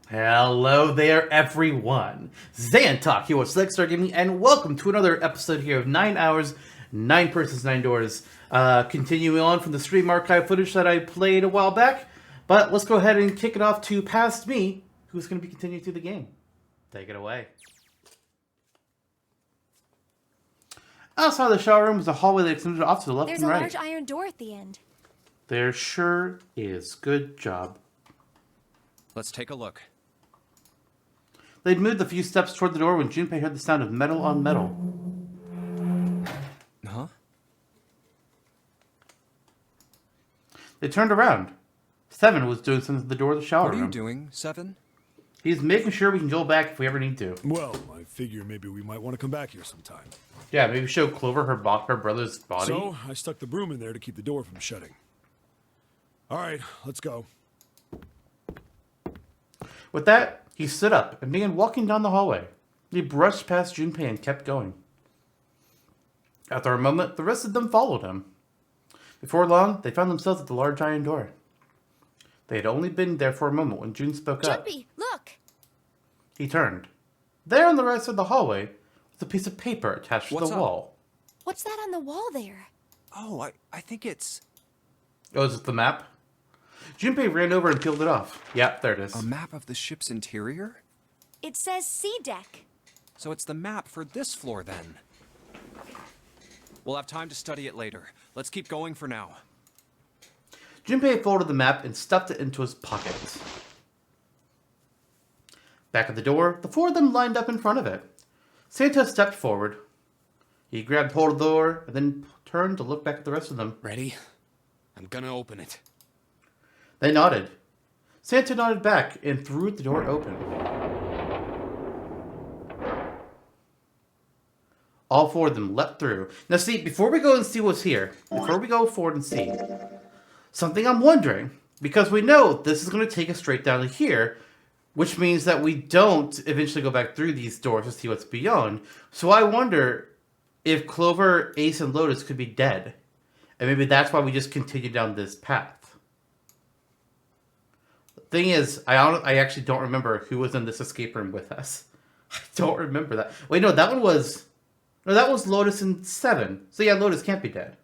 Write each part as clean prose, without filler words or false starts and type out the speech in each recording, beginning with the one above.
Hello there, everyone. Zantok here with Select Star Gaming, and welcome to another episode here of 9 Hours, 9 Persons, 9 Doors. Continuing on from the stream archive footage that I played a while back, but let's go ahead and kick it off to Past Me, who's going to be continuing through the game. Take it away. Outside the shower room is a hallway that extended off to the left There's and right. There's a large iron door at the end. There sure is. Good job. Let's take a look. They'd moved a few steps toward the door when Junpei heard the sound of metal on metal. Huh? They turned around. Seven was doing something at the door of the shower room. What are you doing, Seven? He's making sure we can go back if we ever need to. Well, I figure maybe we might want to come back here sometime. Yeah, maybe show Clover her brother's body. So, I stuck the broom in there to keep the door from shutting. Alright, let's go. With that, he stood up and began walking down the hallway. He brushed past Junpei and kept going. After a moment, the rest of them followed him. Before long, they found themselves at the large iron door. They had only been there for a moment when Jun spoke up. Junpei, look! He turned. There on the right side of the hallway was a piece of paper attached to What's the up? wall. What's that on the wall there? Oh, I think it's Oh, is it the map? Junpei ran over and peeled it off. Yep, there it is. a map of the ship's interior? It says sea deck. So it's the map for this floor then. We'll have time to study it later. Let's keep going for now. Junpei folded the map and stuffed it into his pocket. Back at the door, the four of them lined up in front of it. Santa stepped forward. He grabbed hold of the door and then turned to look back at the rest of them. Ready? I'm gonna open it. They nodded. Santa nodded back and threw the door open. All four of them leapt through. Now see, before we go and see what's here, before we go forward and see, something I'm wondering, because we know this is going to take us straight down to here, which means that we don't eventually go back through these doors to see what's beyond. So I wonder if Clover, Ace, and Lotus could be dead. And maybe that's why we just continue down this path. The thing is, I actually don't remember who was in this escape room with us. I don't remember that. Wait, no, that one was... No, that was Lotus and Seven. So yeah, Lotus can't be dead.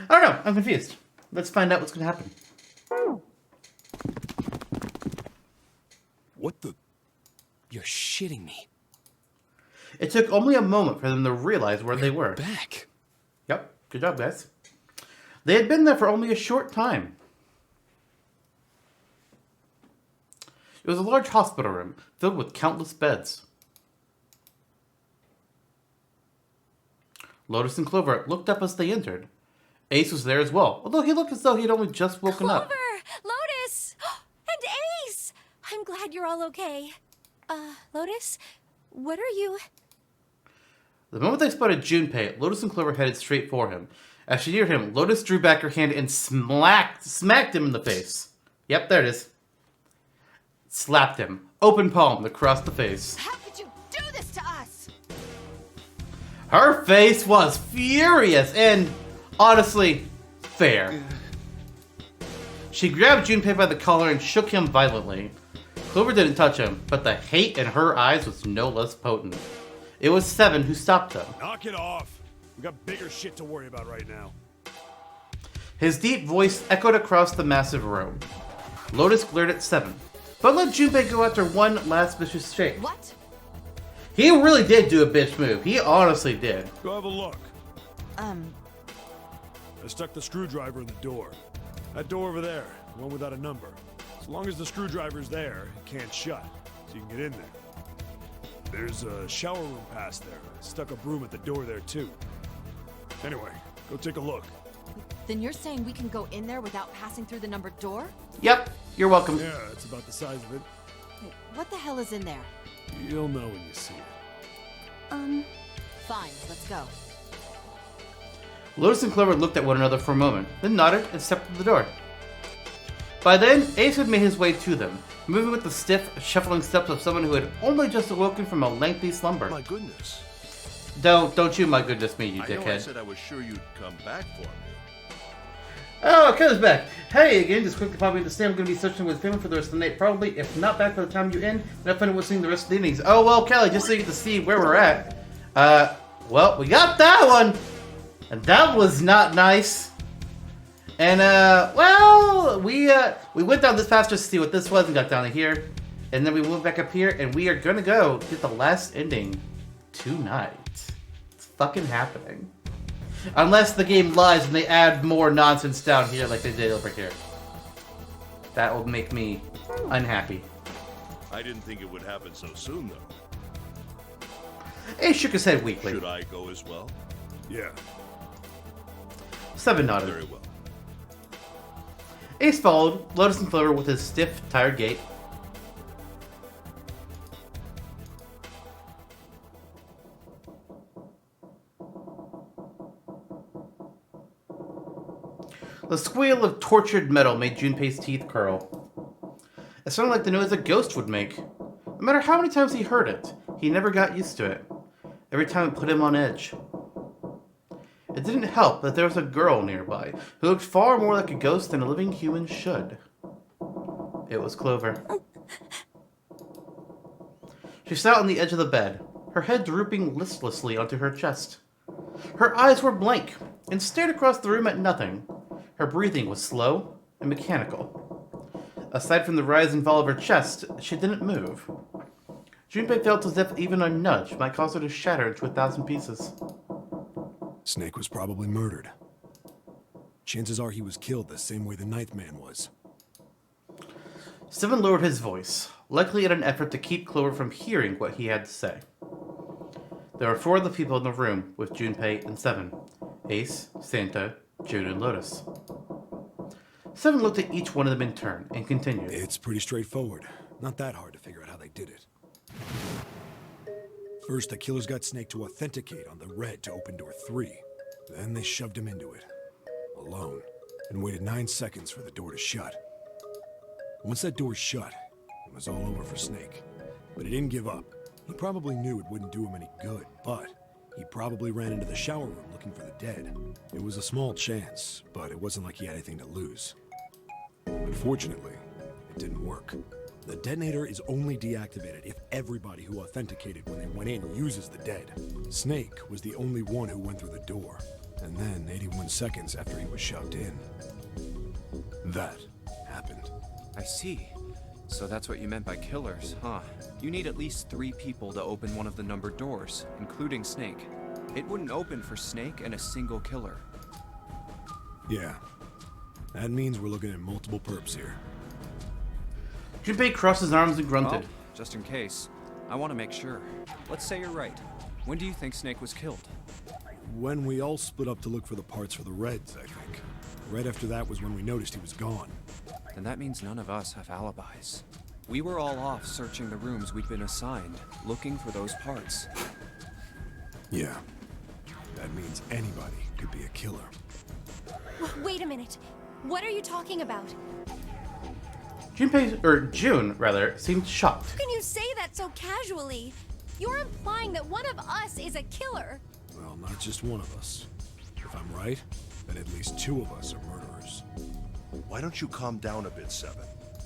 I don't know. I'm confused. Let's find out what's going to happen. What the? You're shitting me. It took only a moment for them to realize where they were. Back. Yep. Good job, guys. They had been there for only a short time. It was a large hospital room filled with countless beds. Lotus and Clover looked up as they entered. Ace was there as well, although he looked as though he had only just woken up. Clover! Lotus! And Ace! I'm glad you're all okay. Lotus? What are you... The moment they spotted Junpei, Lotus and Clover headed straight for him. As she neared him, Lotus drew back her hand and smacked him in the face. Yep, there it is. Slapped him, open palm, across the face. How could you do this to us? Her face was furious and, honestly, fair. She grabbed Junpei by the collar and shook him violently. Clover didn't touch him, but the hate in her eyes was no less potent. It was Seven who stopped them. Knock it off. We got bigger shit to worry about right now. His deep voice echoed across the massive room. Lotus glared at Seven, but let Junpei go after one last vicious shake. What? He really did do a bitch move. He honestly did. Go have a look. I stuck the screwdriver in the door. That door over there, the one without a number. As long as the screwdriver's there, it can't shut, so you can get in there. There's a shower room past there. I stuck a broom at the door there too. Anyway, go take a look. Then you're saying we can go in there without passing through the numbered door? Yep, you're welcome. Yeah, it's about the size of it. Wait, what the hell is in there? You'll know when you see it. Fine, let's go. Lotus and Clover looked at one another for a moment, then nodded and stepped to the door. By then, Ace had made his way to them, moving with the stiff, shuffling steps of someone who had only just awoken from a lengthy slumber. My goodness. Don't you my goodness me, you I know I dickhead. said I was sure you'd come back for me. Oh, Kelly's back. Hey again, just quickly pop me to say I'm going to be searching with family for the rest of the night, probably. If not back by the time you end, then I'm finding seeing the rest of the innings. Oh, well, Kelly, just so you get to see where we're at. Well, we got that one. And that was not nice. And, well, we went down this path just to see what this was and got down to here. And then we moved back up here, and we are going to go get the last ending tonight. It's fucking happening. Unless the game lies and they add more nonsense down here like they did over here. That will make me unhappy. I didn't think it would happen so soon, though. He shook his head weakly. Should I go as well? Yeah. 7 nodded. Very well. Ace followed, Lotus and Clover with his stiff, tired gait. The squeal of tortured metal made Junpei's teeth curl. It sounded like the noise a ghost would make. No matter how many times he heard it, he never got used to it. Every time it put him on edge. It didn't help that there was a girl nearby who looked far more like a ghost than a living human should. It was Clover. She sat on the edge of the bed, her head drooping listlessly onto her chest. Her eyes were blank and stared across the room at nothing. Her breathing was slow and mechanical. Aside from the rise and fall of her chest, she didn't move. Junpei felt as if even a nudge might cause her to shatter into 1,000 pieces. Snake was probably murdered. Chances are he was killed the same way the Ninth Man was. Seven lowered his voice, likely in an effort to keep Clover from hearing what he had to say. There were 4 other people in the room with Junpei and Seven: Ace, Santa, June, and Lotus. Seven looked at each one of them in turn and continued. It's pretty straightforward. Not that hard to figure out how they did it. First, the killers got Snake to authenticate on the red to open door 3. Then they shoved him into it, alone, and waited 9 seconds for the door to shut. Once that door shut, it was all over for Snake. But he didn't give up. He probably knew it wouldn't do him any good, but he probably ran into the shower room looking for the dead. It was a small chance, but it wasn't like he had anything to lose. Unfortunately, it didn't work. The detonator is only deactivated if everybody who authenticated when they went in uses the dead. Snake was the only one who went through the door, and then 81 seconds after he was shoved in, that happened. I see. So that's what you meant by killers, huh? You need at least 3 people to open one of the numbered doors, including Snake. It wouldn't open for Snake and a single killer. Yeah. That means we're looking at multiple perps here. Junpei crossed his arms and grunted. Well, just in case, I want to make sure. Let's say you're right. When do you think Snake was killed? When we all split up to look for the parts for the Reds, I think. Right after that was when we noticed he was gone. Then that means none of us have alibis. We were all off searching the rooms we'd been assigned, looking for those parts. Yeah. That means anybody could be a killer. Wait a minute. What are you talking about? June, seemed shocked. How can you say that so casually? You're implying that one of us is a killer. Well, not just one of us. If I'm right, then at least 2 of us are murderers. Why don't you calm down a bit, Seven?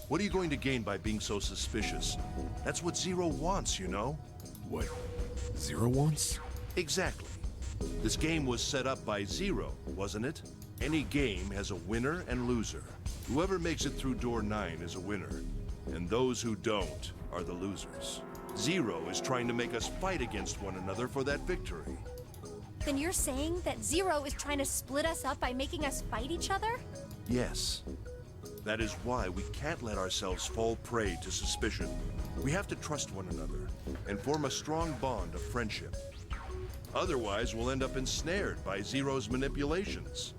What are you going to gain by being so suspicious? That's what Zero wants, you know? What Zero wants? Exactly. This game was set up by Zero, wasn't it? Any game has a winner and loser. Whoever makes it through door 9 is a winner, and those who don't are the losers. Zero is trying to make us fight against one another for that victory. Then you're saying that Zero is trying to split us up by making us fight each other? Yes. That is why we can't let ourselves fall prey to suspicion. We have to trust one another and form a strong bond of friendship. Otherwise, we'll end up ensnared by Zero's manipulations.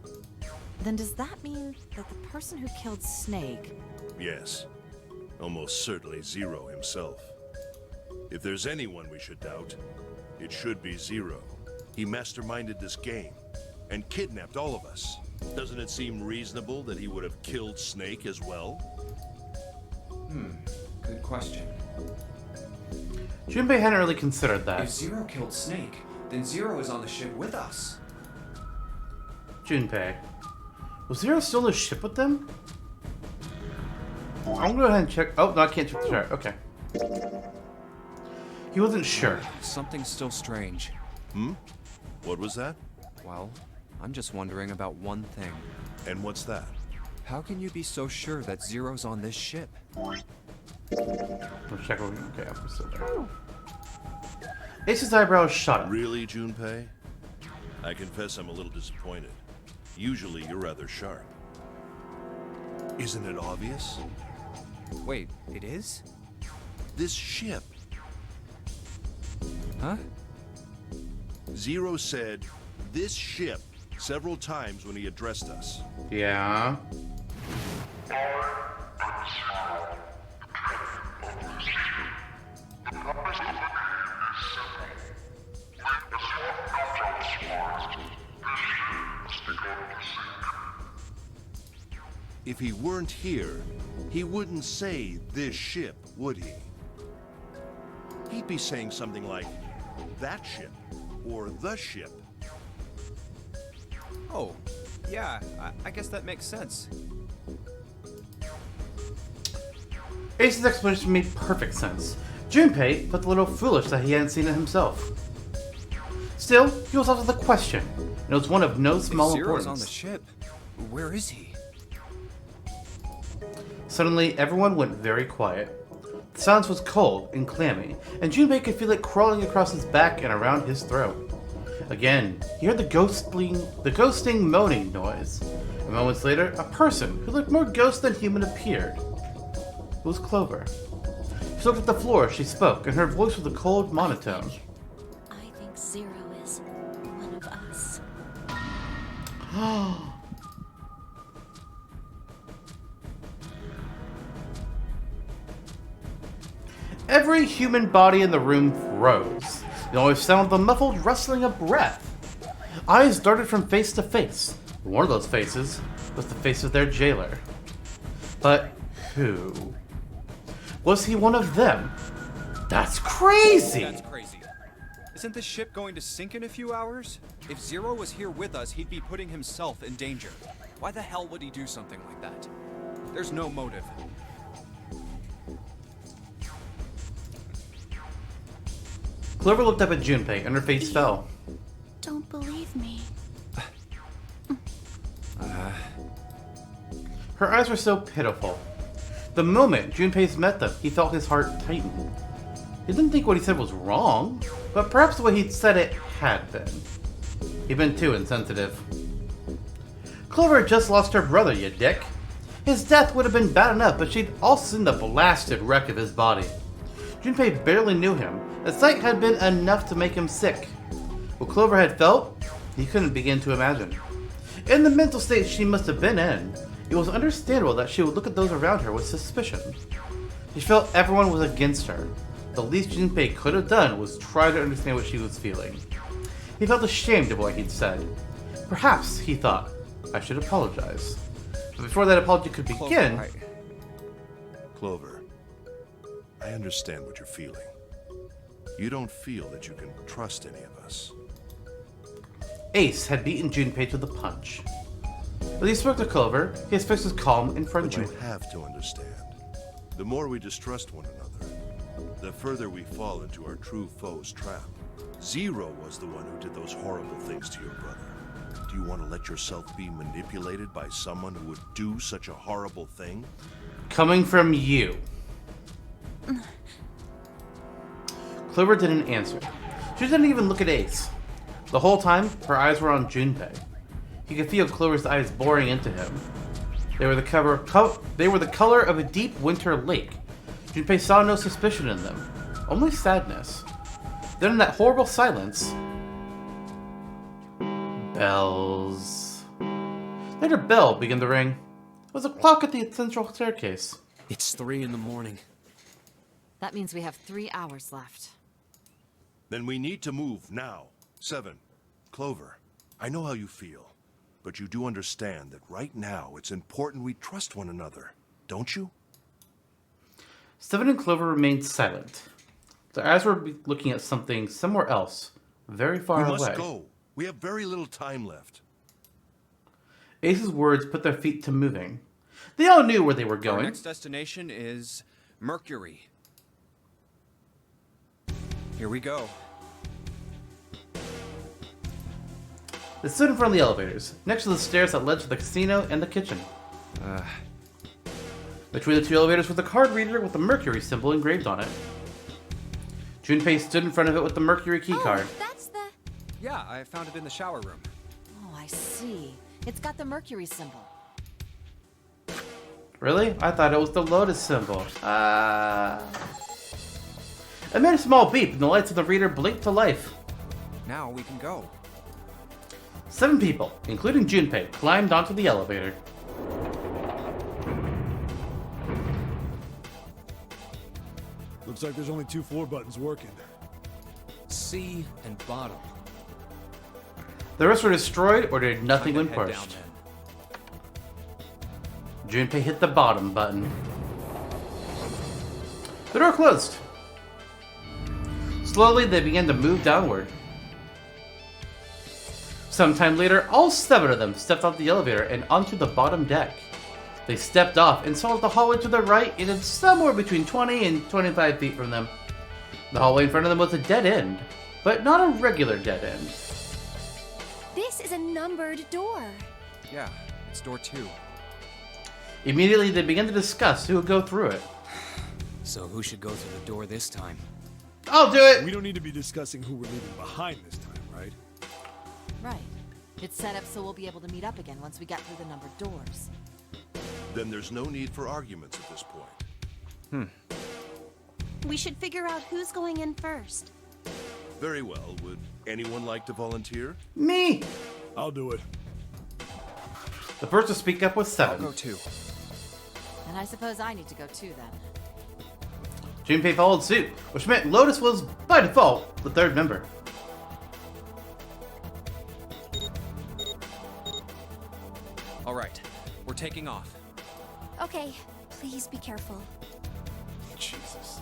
Then does that mean that the person who killed Snake... Yes. Almost certainly Zero himself. If there's anyone we should doubt, it should be Zero. He masterminded this game and kidnapped all of us. Doesn't it seem reasonable that he would have killed Snake as well? Good question. Junpei hadn't really considered If that. Zero killed Snake, then Zero is on the ship with us. Junpei. Was Zero still on the ship with them? I'm gonna go ahead and check. Oh, no, I can't check the chart. Okay. He wasn't sure. Something's still strange. What was that? Well, I'm just wondering about one thing. And what's that? How can you be so sure that Zero's on this ship? Let's check. Okay, I'm still there. Ace's eyebrows shot. Really, Junpei? I confess I'm a little disappointed. Usually you're rather sharp. Isn't it obvious? Wait, it is? This ship. Huh? Zero said, this ship, several times when he addressed us. Yeah. If he weren't here, he wouldn't say this ship, would he? He'd be saying something like, that ship, or the ship. Oh, yeah, I guess that makes sense. Ace's explanation made perfect sense. Junpei felt a little foolish that he hadn't seen it himself. Still, he was also the question, and it was one of no small If Zero's importance. on the ship, where is he? Suddenly, everyone went very quiet. The silence was cold and clammy, and Junpei could feel it crawling across his back and around his throat. Again, he heard the ghosting moaning noise. And moments later, a person who looked more ghost than human appeared. It was Clover. She looked at the floor as she spoke, and her voice was a cold monotone. I think Zero is one of us. Every human body in the room froze. The only sound was the muffled rustling of breath. Eyes darted from face to face. One of those faces was the face of their jailer. But who? Was he one of them? That's crazy! That's crazy. Isn't this ship going to sink in a few hours? If Zero was here with us, he'd be putting himself in danger. Why the hell would he do something like that? There's no motive. Clover looked up at Junpei, and her face fell. Don't believe me. Her eyes were so pitiful. The moment Junpei met them, he felt his heart tighten. He didn't think what he said was wrong, but perhaps the way he'd said it had been. He'd been too insensitive. Clover had just lost her brother, you dick. His death would have been bad enough, but she'd also seen the blasted wreck of his body. Junpei barely knew him. The sight had been enough to make him sick. What Clover had felt, he couldn't begin to imagine. In the mental state she must have been in, it was understandable that she would look at those around her with suspicion. She felt everyone was against her. The least Junpei could have done was try to understand what she was feeling. He felt ashamed of what he'd said. Perhaps, he thought, I should apologize. But before that apology could begin... Clover, I understand what you're feeling. You don't feel that you can trust any of us. Ace had beaten Junpei to the punch. As he spoke to Clover, his face was calm and But friendly. you have to understand. The more we distrust one another, the further we fall into our true foe's trap. Zero was the one who did those horrible things to your brother. Do you want to let yourself be manipulated by someone who would do such a horrible thing? Coming from you. Clover didn't answer. She didn't even look at Ace. The whole time, her eyes were on Junpei. He could feel Clover's eyes boring into him. They were the color of a deep winter lake. Junpei saw no suspicion in them, only sadness. Then in that horrible silence... bells. Then a bell began to ring. It was a clock at the central staircase. It's 3 in the morning. That means we have 3 hours left. Then we need to move now. 7. Clover, I know how you feel, but you do understand that right now it's important we trust one another, don't you? 7 and Clover remained silent. Their eyes were looking at something somewhere else, very far We away. must go. We have very little time left. Ace's words put their feet to moving. They all knew where they were Our going. next destination is Mercury. Here we go. They stood in front of the elevators, next to the stairs that led to the casino and the kitchen. Between the two elevators was a card reader with the Mercury symbol engraved on it. Junpei stood in front of it with the Mercury keycard. Oh, that's the... Yeah, I found it in the shower room. Oh, I see. It's got the Mercury symbol. Really? I thought it was the Lotus symbol. It made a small beep and the lights of the reader blinked to life. Now we can go. 7 people, including Junpei, climbed onto the elevator. Looks like there's only 2 floor buttons working. C and bottom. The rest were destroyed or did nothing when Time to head pushed. down, Junpei hit the bottom button. The door closed. Slowly, they began to move downward. Sometime later, all 7 of them stepped off the elevator and onto the bottom deck. They stepped off and saw the hallway to the right ended somewhere between 20 and 25 feet from them. The hallway in front of them was a dead end, but not a regular dead end. This is a numbered door. then. Yeah, it's door 2. Immediately, they began to discuss who would go through it. So who should go through the door this time? I'll do it! We don't need to be discussing who we're leaving behind this time, right? Right. It's set up so we'll be able to meet up again once we get through the numbered doors. Then there's no need for arguments at this point. We should figure out who's going in first. Very well. Would anyone like to volunteer? Me! I'll do it. The first to speak up was I'll 7. go too. And I suppose I need to go too then. Junpei followed suit, which meant Lotus was, by default, the 3rd member. All right, we're taking off. Okay, please be careful. Jesus.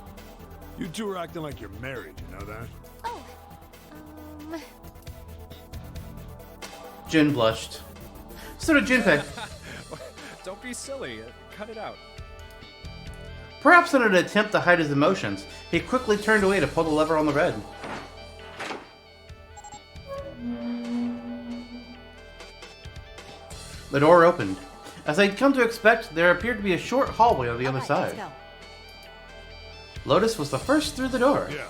You 2 are acting like you're married, you know that? Oh, Jin blushed. So did Junpei. Don't be silly. Cut it out. Perhaps in an attempt to hide his emotions, he quickly turned away to pull the lever on the red. The door opened. As I'd come to expect, there appeared to be a short hallway on the other Alright, side. let's go. Lotus was the first through the door. Yeah.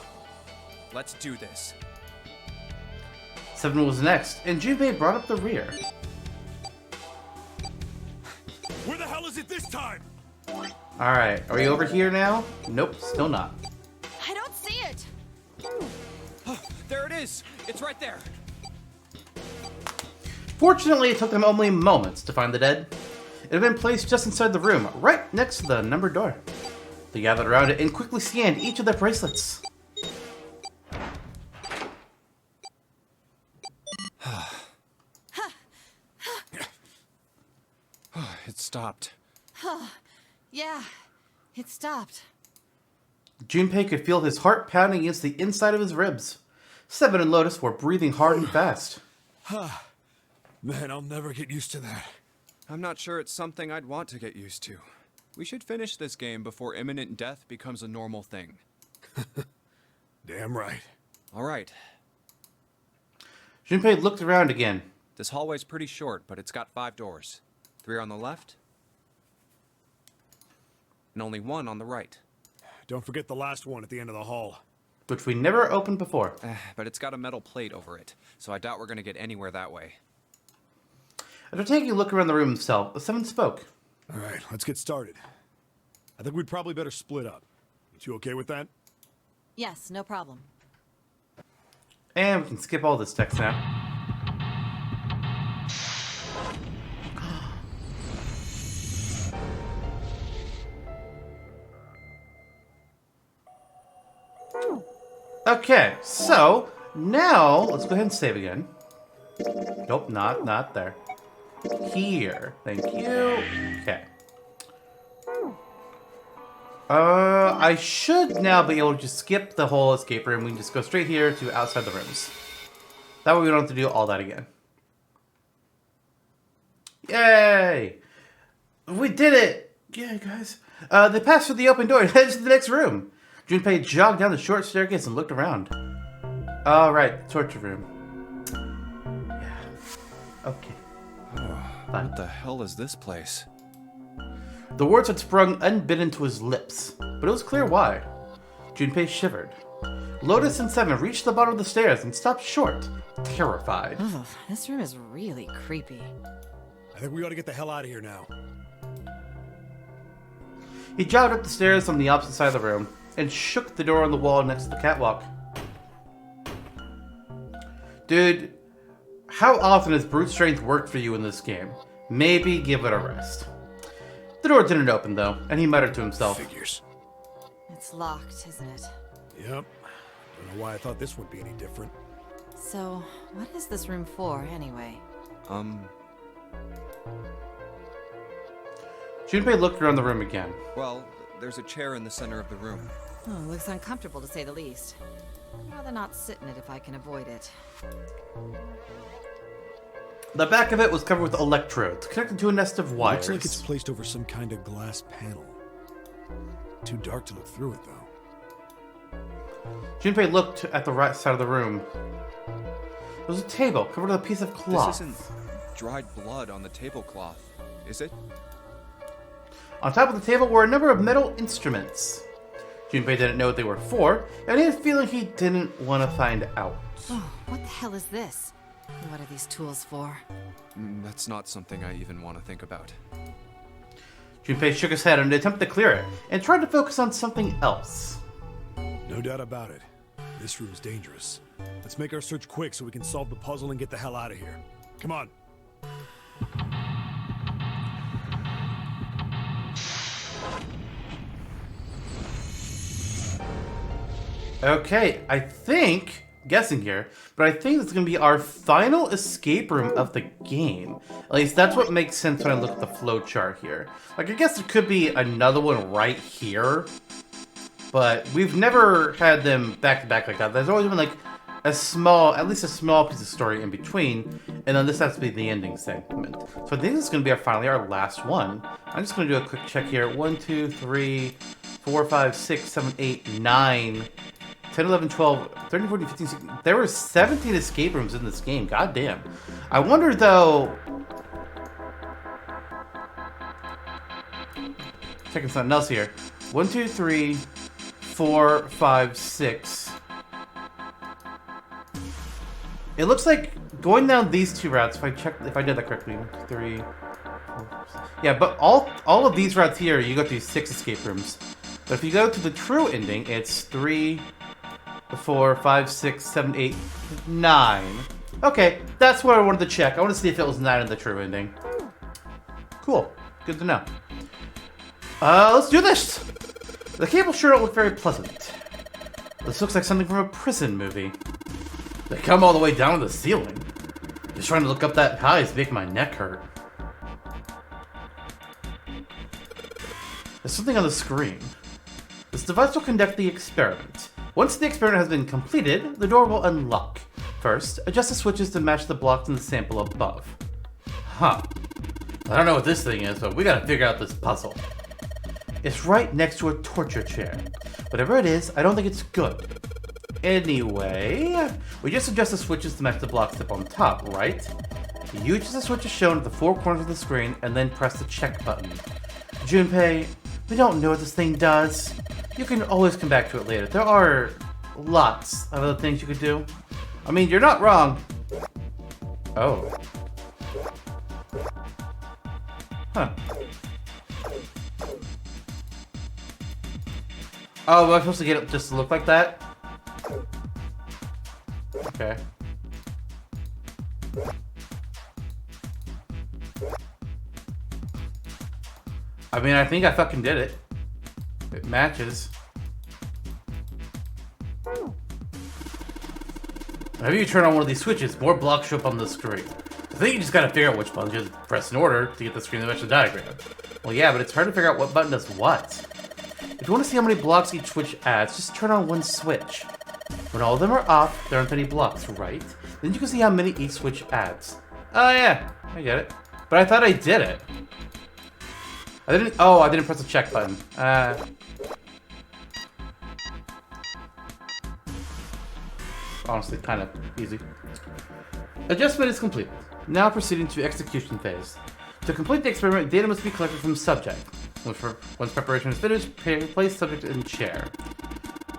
Let's do this. 7 was next, and Junpei brought up the rear. Where the hell is it this time? Alright, are we over here now? Nope, still not. I don't see it! There it is. It's right there. Fortunately, it took them only moments to find the dead. It had been placed just inside the room, right next to the numbered door. They gathered around it and quickly scanned each of their bracelets. It stopped. Yeah, it stopped. Junpei could feel his heart pounding against the inside of his ribs. 7 and Lotus were breathing hard and fast. Man, I'll never get used to that. I'm not sure it's something I'd want to get used to. We should finish this game before imminent death becomes a normal thing. Damn right. All right. Junpei looked around again. This hallway's pretty short, but it's got 5 doors. 3 on the left, and only 1 on the right. Don't forget the last one at the end of the hall. Which we never opened before. But it's got a metal plate over it, so I doubt we're gonna get anywhere that way. After taking a look around the room himself, the 7 spoke. All right, let's get started. I think we'd probably better split up. You okay with that? Yes, no problem. And we can skip all this text now. Okay, so now let's go ahead and save again. Nope, not there. Here, thank you. Okay. I should now be able to just skip the whole escape room. We can just go straight here to outside the rooms. That way we don't have to do all that again. Yay! We did it! Yeah, guys. They passed through the open door and headed to the next room. Junpei jogged down the short staircase and looked around. Alright, torture room. Yeah. Okay. Fine. What the hell is this place? The words had sprung unbidden to his lips, but it was clear why. Junpei shivered. Lotus and Seven reached the bottom of the stairs and stopped short, terrified. Ugh, this room is really creepy. I think we ought to get the hell out of here now. He jogged up the stairs on the opposite side of the room and shook the door on the wall next to the catwalk. Dude, how often has brute strength worked for you in this game? Maybe give it a rest. The door didn't open though, and he muttered to himself. Figures. It's locked, isn't it? Yep. Don't know why I thought this would be any different. So, what is this room for, anyway? Junpei looked around the room again. Well, there's a chair in the center of the room. Oh, looks uncomfortable to say the least. I'd rather not sit in it if I can avoid it. The back of it was covered with electrodes, connected to a nest of wires. Looks like it's placed over some kind of glass panel. Too dark to look through it, though. Junpei looked at the right side of the room. There was a table covered with a piece of cloth. This isn't dried blood on the tablecloth, is it? On top of the table were a number of metal instruments. Junpei didn't know what they were for, and he had a feeling he didn't want to find out. Oh, what the hell is this? What are these tools for? That's not something I even want to think about. Junpei shook his head in an attempt to clear it, and tried to focus on something else. No doubt about it. This room's dangerous. Let's make our search quick so we can solve the puzzle and get the hell out of here. Come on. Okay, guessing here, but I think it's going to be our final escape room of the game. At least that's what makes sense when I look at the flowchart here. Like, I guess there could be another one right here, but we've never had them back to back like that. There's always been like at least a small piece of story in between, and then this has to be the ending segment. So I think this is going to be finally our last one. I'm just going to do a quick check here. 1, 2, 3, 4, 5, 6, 7, 8, 9... 10, 11, 12, 13, 14, 15, 16. There were 17 escape rooms in this game. God damn. I wonder, though... Checking something else here. 1, 2, 3, 4, 5, 6. It looks like going down these two routes, if I did that correctly. 1, 2, 3, 4, 5. Yeah, but all of these routes here, you go through 6 escape rooms. But if you go to the true ending, it's 3... 4, 5, 6, 7, 8, 9. Okay, that's what I wanted to check. I want to see if it was 9 in the true ending. Cool. Good to know. Let's do this! The cables sure don't look very pleasant. This looks like something from a prison movie. They come all the way down to the ceiling. Just trying to look up that high is making my neck hurt. There's something on the screen. This device will conduct the experiment. Once the experiment has been completed, the door will unlock. First, adjust the switches to match the blocks in the sample above. Huh. I don't know what this thing is, but we gotta figure out this puzzle. It's right next to a torture chair. Whatever it is, I don't think it's good. Anyway, we just adjust the switches to match the blocks up on top, right? You adjust the switches shown at the 4 corners of the screen, and then press the check button. Junpei, we don't know what this thing does. You can always come back to it later. There are lots of other things you could do. I mean, you're not wrong. Oh. Huh. Oh, am I supposed to get it just to look like that? Okay. I mean, I think I fucking did it. It matches. Whenever you turn on one of these switches, more blocks show up on the screen. I think you just gotta figure out which button you just press in order to get the screen to match the diagram. Well, yeah, but it's hard to figure out what button does what. If you want to see how many blocks each switch adds, just turn on one switch. When all of them are off, there aren't any blocks, right? Then you can see how many each switch adds. Oh yeah, I get it. But I thought I did it. I didn't. Oh, I didn't press the check button. Honestly, kind of easy. Adjustment is complete. Now proceeding to execution phase. To complete the experiment, data must be collected from subject. Once preparation is finished, place subject in chair.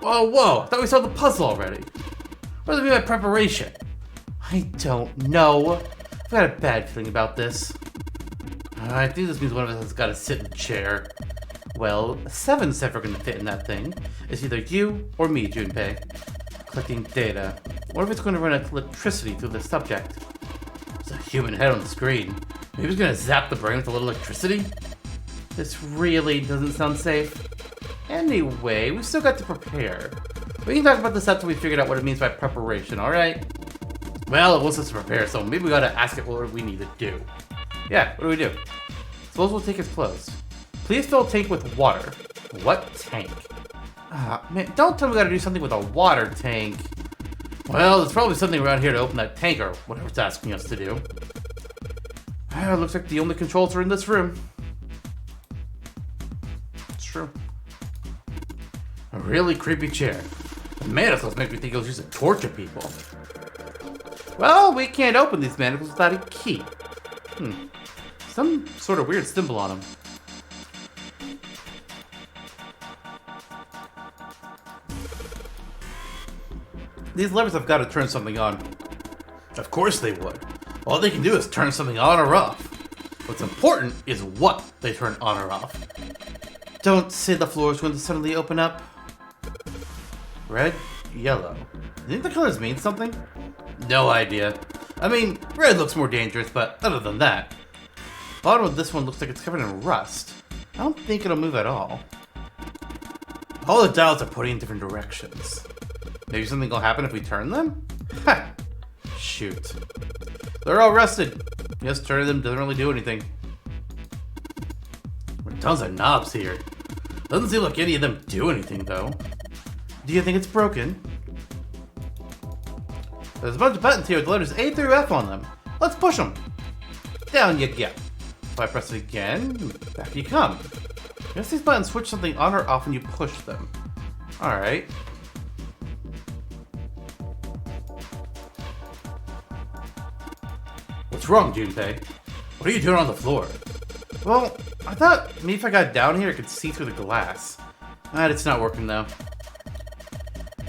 Whoa, whoa! I thought we saw the puzzle already. What does it mean by preparation? I don't know. I've got a bad feeling about this. I think this means one of us has got to sit in the chair. Well, 7's never going to fit in that thing. It's either you or me, Junpei. Collecting data. What if it's going to run electricity through the subject? There's a human head on the screen. Maybe it's going to zap the brain with a little electricity? This really doesn't sound safe. Anyway, we still got to prepare. We can talk about this after we figured out what it means by preparation, alright? Well, it wants us to prepare, so maybe we gotta ask it what we need to do. Yeah, what do? Suppose we'll take its clothes. Please fill a tank with water. What tank? Ah, man, don't tell me we gotta do something with a water tank. Well, there's probably something around here to open that tank or whatever it's asking us to do. Ah, looks like the only controls are in this room. It's true. A really creepy chair. The manacles make me think it was used to torture people. Well, we can't open these manacles without a key. Some sort of weird symbol on them. These levers have got to turn something on. Of course they would. All they can do is turn something on or off. What's important is what they turn on or off. Don't say the floor is going to suddenly open up. Red, yellow. You think the colors mean something? No idea. I mean, red looks more dangerous, but other than that. The bottom of this one looks like it's covered in rust. I don't think it'll move at all. All the dials are pointing in different directions. Maybe something will happen if we turn them? Ha! Shoot. They're all rusted. Just turning them doesn't really do anything. There are tons of knobs here. Doesn't seem like any of them do anything, though. Do you think it's broken? There's a bunch of buttons here with the letters A through F on them. Let's push them. Down you get. If I press it again, back you come. I guess these buttons switch something on or off when you push them. Alright. What's wrong, Junpei? What are you doing on the floor? Well, I thought maybe if I got down here I could see through the glass. It's not working though.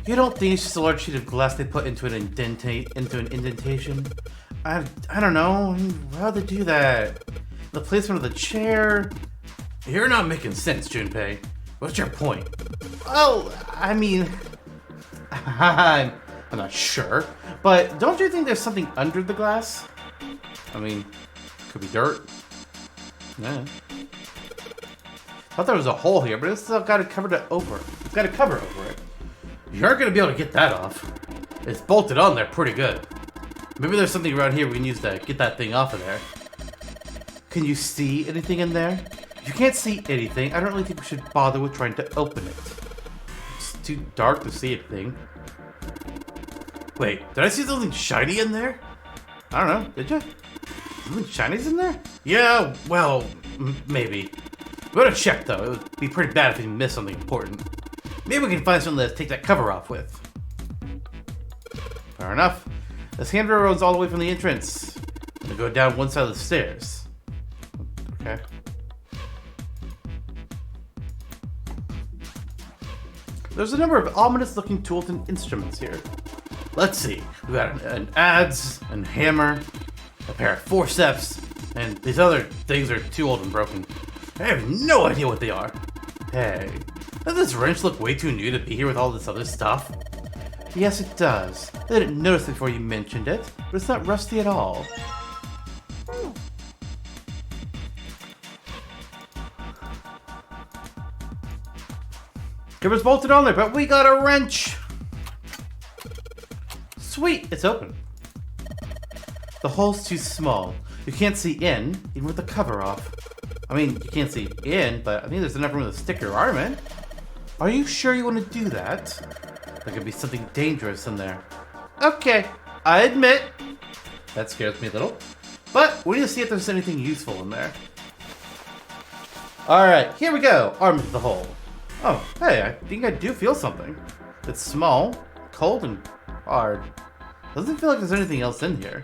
You don't think it's just a large sheet of glass they put into an indentation? I don't know. How'd they do that? The placement of the chair? You're not making sense, Junpei. What's your point? Oh, I mean, I'm not sure. But don't you think there's something under the glass? I mean, could be dirt. Yeah. Thought there was a hole here, but it's still got it covered over. It's got a cover over it. You aren't gonna be able to get that off. It's bolted on there pretty good. Maybe there's something around here we can use to get that thing off of there. Can you see anything in there? If you can't see anything, I don't really think we should bother with trying to open it. It's too dark to see anything. Wait, did I see something shiny in there? I don't know, did you? Something shiny's in there? Yeah, well, maybe. We gotta check though, it would be pretty bad if we missed something important. Maybe we can find something to take that cover off with. Fair enough. This handrail runs all the way from the entrance. I'm gonna go down one side of the stairs. Okay. There's a number of ominous looking tools and instruments here. Let's see. We got an adze, and hammer, a pair of forceps, and these other things are too old and broken. I have no idea what they are. Hey, does this wrench look way too new to be here with all this other stuff? Yes, it does. I didn't notice before you mentioned it, but it's not rusty at all. Cover's bolted on there, but we got a wrench! Sweet, it's open. The hole's too small. You can't see in, even with the cover off. I mean, you can't see in, but I think there's enough room to stick your arm in. Are you sure you want to do that? There could be something dangerous in there. Okay, I admit. That scares me a little. But we need to see if there's anything useful in there. Alright, here we go. Arm into the hole. Oh, hey, I think I do feel something. It's small, cold, and hard. Doesn't feel like there's anything else in here.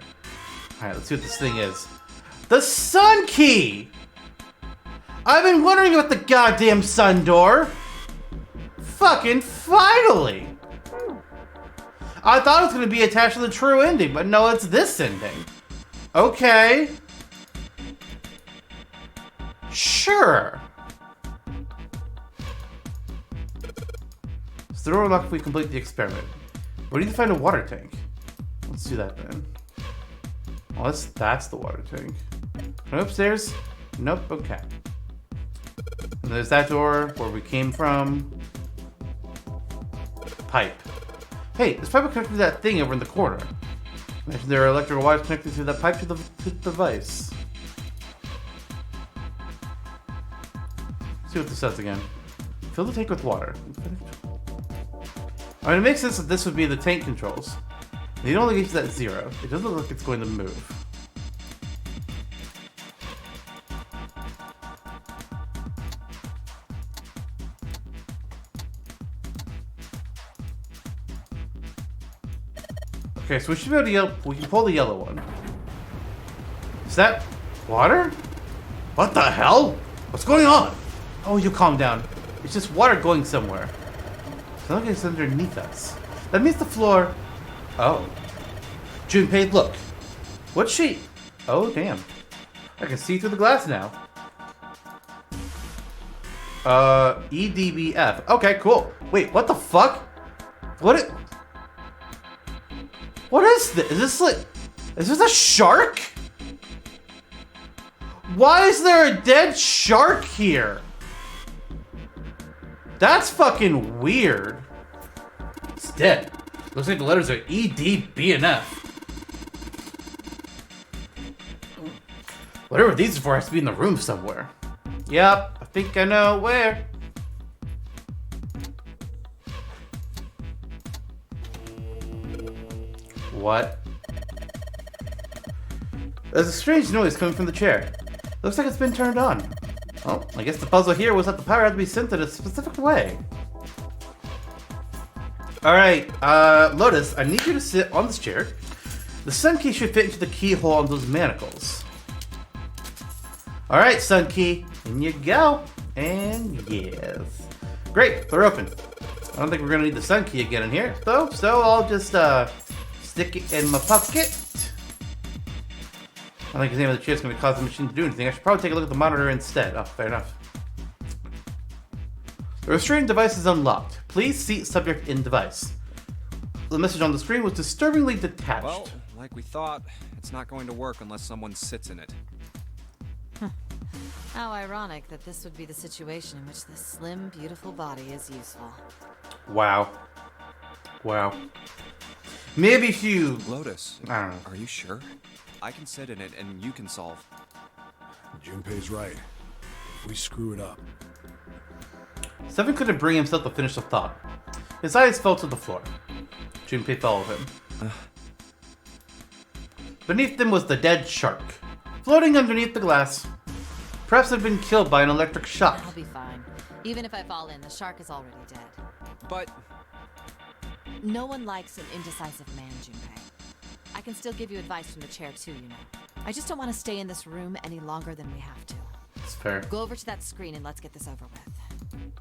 Alright, let's see what this thing is. The sun key! I've been wondering about the goddamn sun door. Fucking finally! I thought it was going to be attached to the true ending, but no, it's this ending. Okay. Sure. So the door will unlock if we complete the experiment. We need to find a water tank. Let's do that then. Well, that's the water tank. Upstairs? Nope, okay. And there's that door where we came from. Pipe. Hey, this pipe will connect to that thing over in the corner. Imagine there are electrical wires connected through that pipe to the device. Let's see what this says again. Fill the tank with water. I mean, it makes sense that this would be the tank controls. It only gets that 0. It doesn't look like it's going to move. Okay, so we should be able to we can pull the yellow one. Is that water? What the hell? What's going on? Oh, you calm down. It's just water going somewhere. So look, it's underneath us. That means the floor. Oh. Junpei, look. What's she? Oh, damn. I can see through the glass now. EDBF. Okay, cool. Wait, what the fuck? What is this? Is this a shark? Why is there a dead shark here? That's fucking weird. It's dead. Looks like the letters are EDBNF. Whatever these are for has to be in the room somewhere. Yep, I think I know where. What? There's a strange noise coming from the chair. Looks like it's been turned on. Well, I guess the puzzle here was that the power had to be sent in a specific way. Alright, Lotus, I need you to sit on this chair. The sun key should fit into the keyhole on those manacles. Alright, sun key, in you go. And yes. Great, they're open. I don't think we're gonna need the sun key again in here, though, so I'll just, stick it in my pocket. I think the name of the chair is going to cause the machine to do anything. I should probably take a look at the monitor instead. Oh, fair enough. The restraining device is unlocked. Please seat subject in device. The message on the screen was disturbingly detached. Well, like we thought, it's not going to work unless someone sits in it. How ironic that this would be the situation in which this slim, beautiful body is useful. Wow. Wow. Maybe if you... Lotus, I don't know. are you sure? I can sit in it and you can solve. Junpei's right. If we screw it up. Seven couldn't bring himself to finish the thought. His eyes fell to the floor. Junpei followed him. Beneath them was the dead shark, floating underneath the glass. Perhaps it had been killed by an electric shock. I'll be fine. Even if I fall in, the shark is already dead. But No one likes an indecisive man, Junpei. I can still give you advice from the chair too, you know. I just don't want to stay in this room any longer than we have to. It's fair. Go over to that screen and let's get this over with.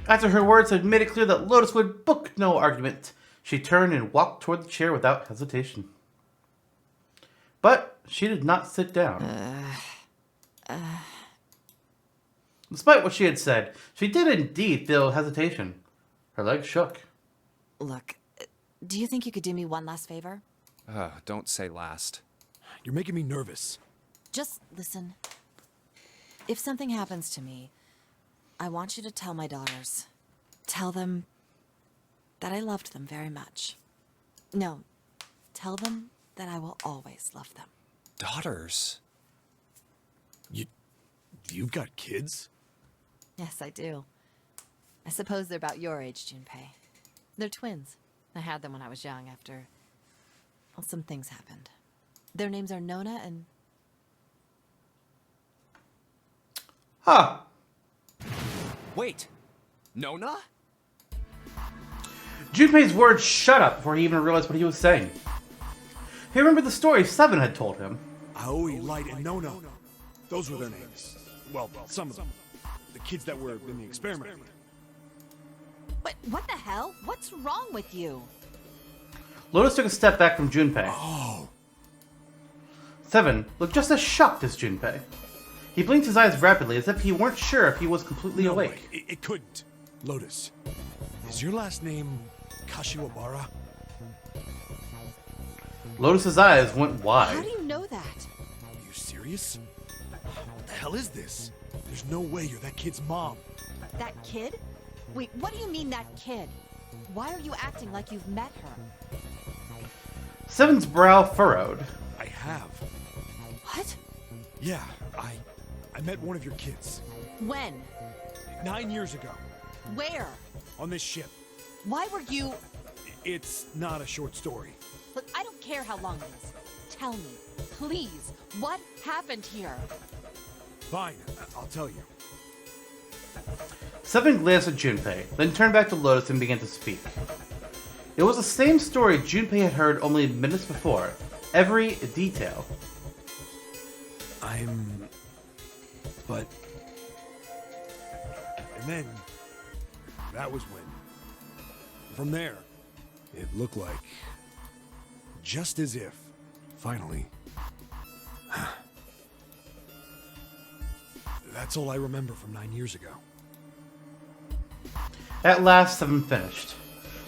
After her words had made it clear that Lotus would book no argument, she turned and walked toward the chair without hesitation. But she did not sit down. Despite what she had said, she did indeed feel hesitation. Her legs shook. Look, do you think you could do me one last favor? don't say last. You're making me nervous. Just listen. If something happens to me, I want you to tell my daughters. Tell them that I loved them very much. No, tell them that I will always love them. Daughters? You've got kids? Yes, I do. I suppose they're about your age, Junpei. They're twins. I had them when I was young after... well, some things happened. Their names are Nona and... Huh. Wait! Nona? Junpei's words shut up before he even realized what he was saying. He remembered the story Seven had told him. Aoi, Light, and Nona. Those were their names. Well, some of them. The kids that were in the experiment. But what the hell? What's wrong with you? Lotus took a step back from Junpei. Oh. Seven looked just as shocked as Junpei. He blinked his eyes rapidly as if he weren't sure if he was completely No awake. way. It couldn't. Lotus, is your last name Kashiwabara? Lotus's eyes went How wide. do you know that? Are you serious? What the hell is this? There's no way you're that kid's mom. That kid? Wait, what do you mean that kid? Why are you acting like you've met her? Seven's brow furrowed. I have. What? Yeah, I met one of your kids. When? 9 years ago. Where? On this ship. Why were you... It's not a short story. Look, I don't care how long it is. Tell me, please, what happened here? Fine, I'll tell you. Seven glanced at Junpei, then turned back to Lotus and began to speak. It was the same story Junpei had heard only minutes before. Every detail. But... And then... That was when... From there, it looked like... Just as if... Finally... That's all I remember from 9 years ago. At last, Seven finished.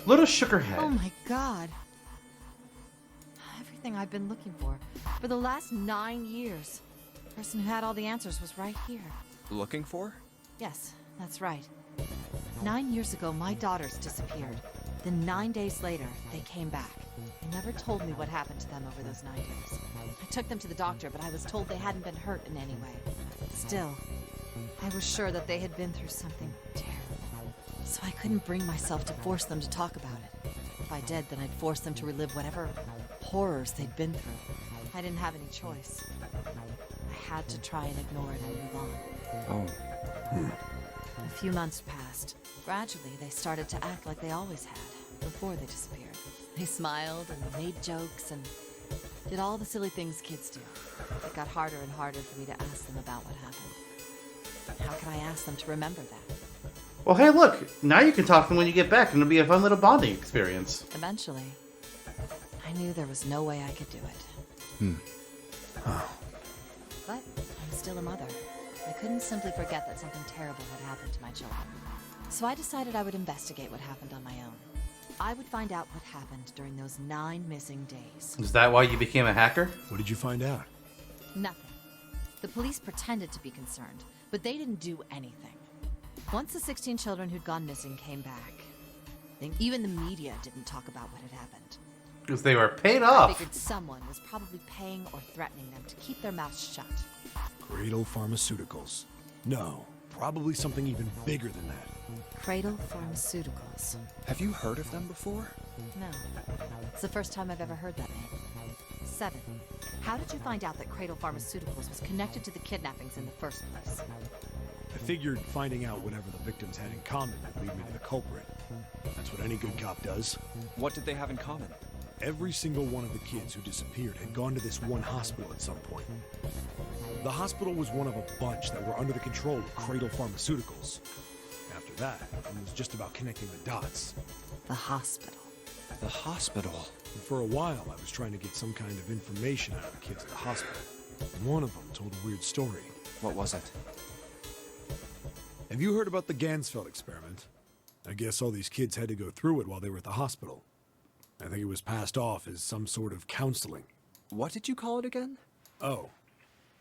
Lotus shook her head. Oh my god. Everything I've been looking for the last 9 years. The person who had all the answers was right here. Looking for? Yes, that's right. 9 years ago, my daughters disappeared. Then 9 days later, they came back. They never told me what happened to them over those 9 days. I took them to the doctor, but I was told they hadn't been hurt in any way. Still, I was sure that they had been through something terrible. So I couldn't bring myself to force them to talk about it. If I did, then I'd force them to relive whatever horrors they'd been through. I didn't have any choice. I had to try and ignore it and move on. Oh. A few months passed. Gradually, they started to act like they always had, before they disappeared. They smiled and made jokes and did all the silly things kids do. It got harder and harder for me to ask them about what happened. How can I ask them to remember that? Well, hey, look. Now you can talk to them when you get back, and it'll be a fun little bonding experience. Eventually, I knew there was no way I could do it. But I'm still a mother. I couldn't simply forget that something terrible had happened to my children. So I decided I would investigate what happened on my own. I would find out what happened during those 9 missing days. Is that why you became a hacker? What did you find out? Nothing. The police pretended to be concerned, but they didn't do anything. Once the 16 children who'd gone missing came back, then even the media didn't talk about what had happened. Because they were paid I off. figured someone was probably paying or threatening them to keep their mouths shut. Cradle Pharmaceuticals. No, probably something even bigger than that. Cradle Pharmaceuticals. Have you heard of them before? No. It's the first time I've ever heard that name. 7. How did you find out that Cradle Pharmaceuticals was connected to the kidnappings in the first place? I figured finding out whatever the victims had in common would lead me to the culprit. That's what any good cop does. What did they have in common? Every single one of the kids who disappeared had gone to this one hospital at some point. The hospital was one of a bunch that were under the control of Cradle Pharmaceuticals. After that, it was just about connecting the dots. The hospital. The hospital. And for a while, I was trying to get some kind of information out of the kids at the hospital. One of them told a weird story. What was it? Have you heard about the Gansfeld experiment? I guess all these kids had to go through it while they were at the hospital. I think it was passed off as some sort of counseling. What did you call it again? Oh,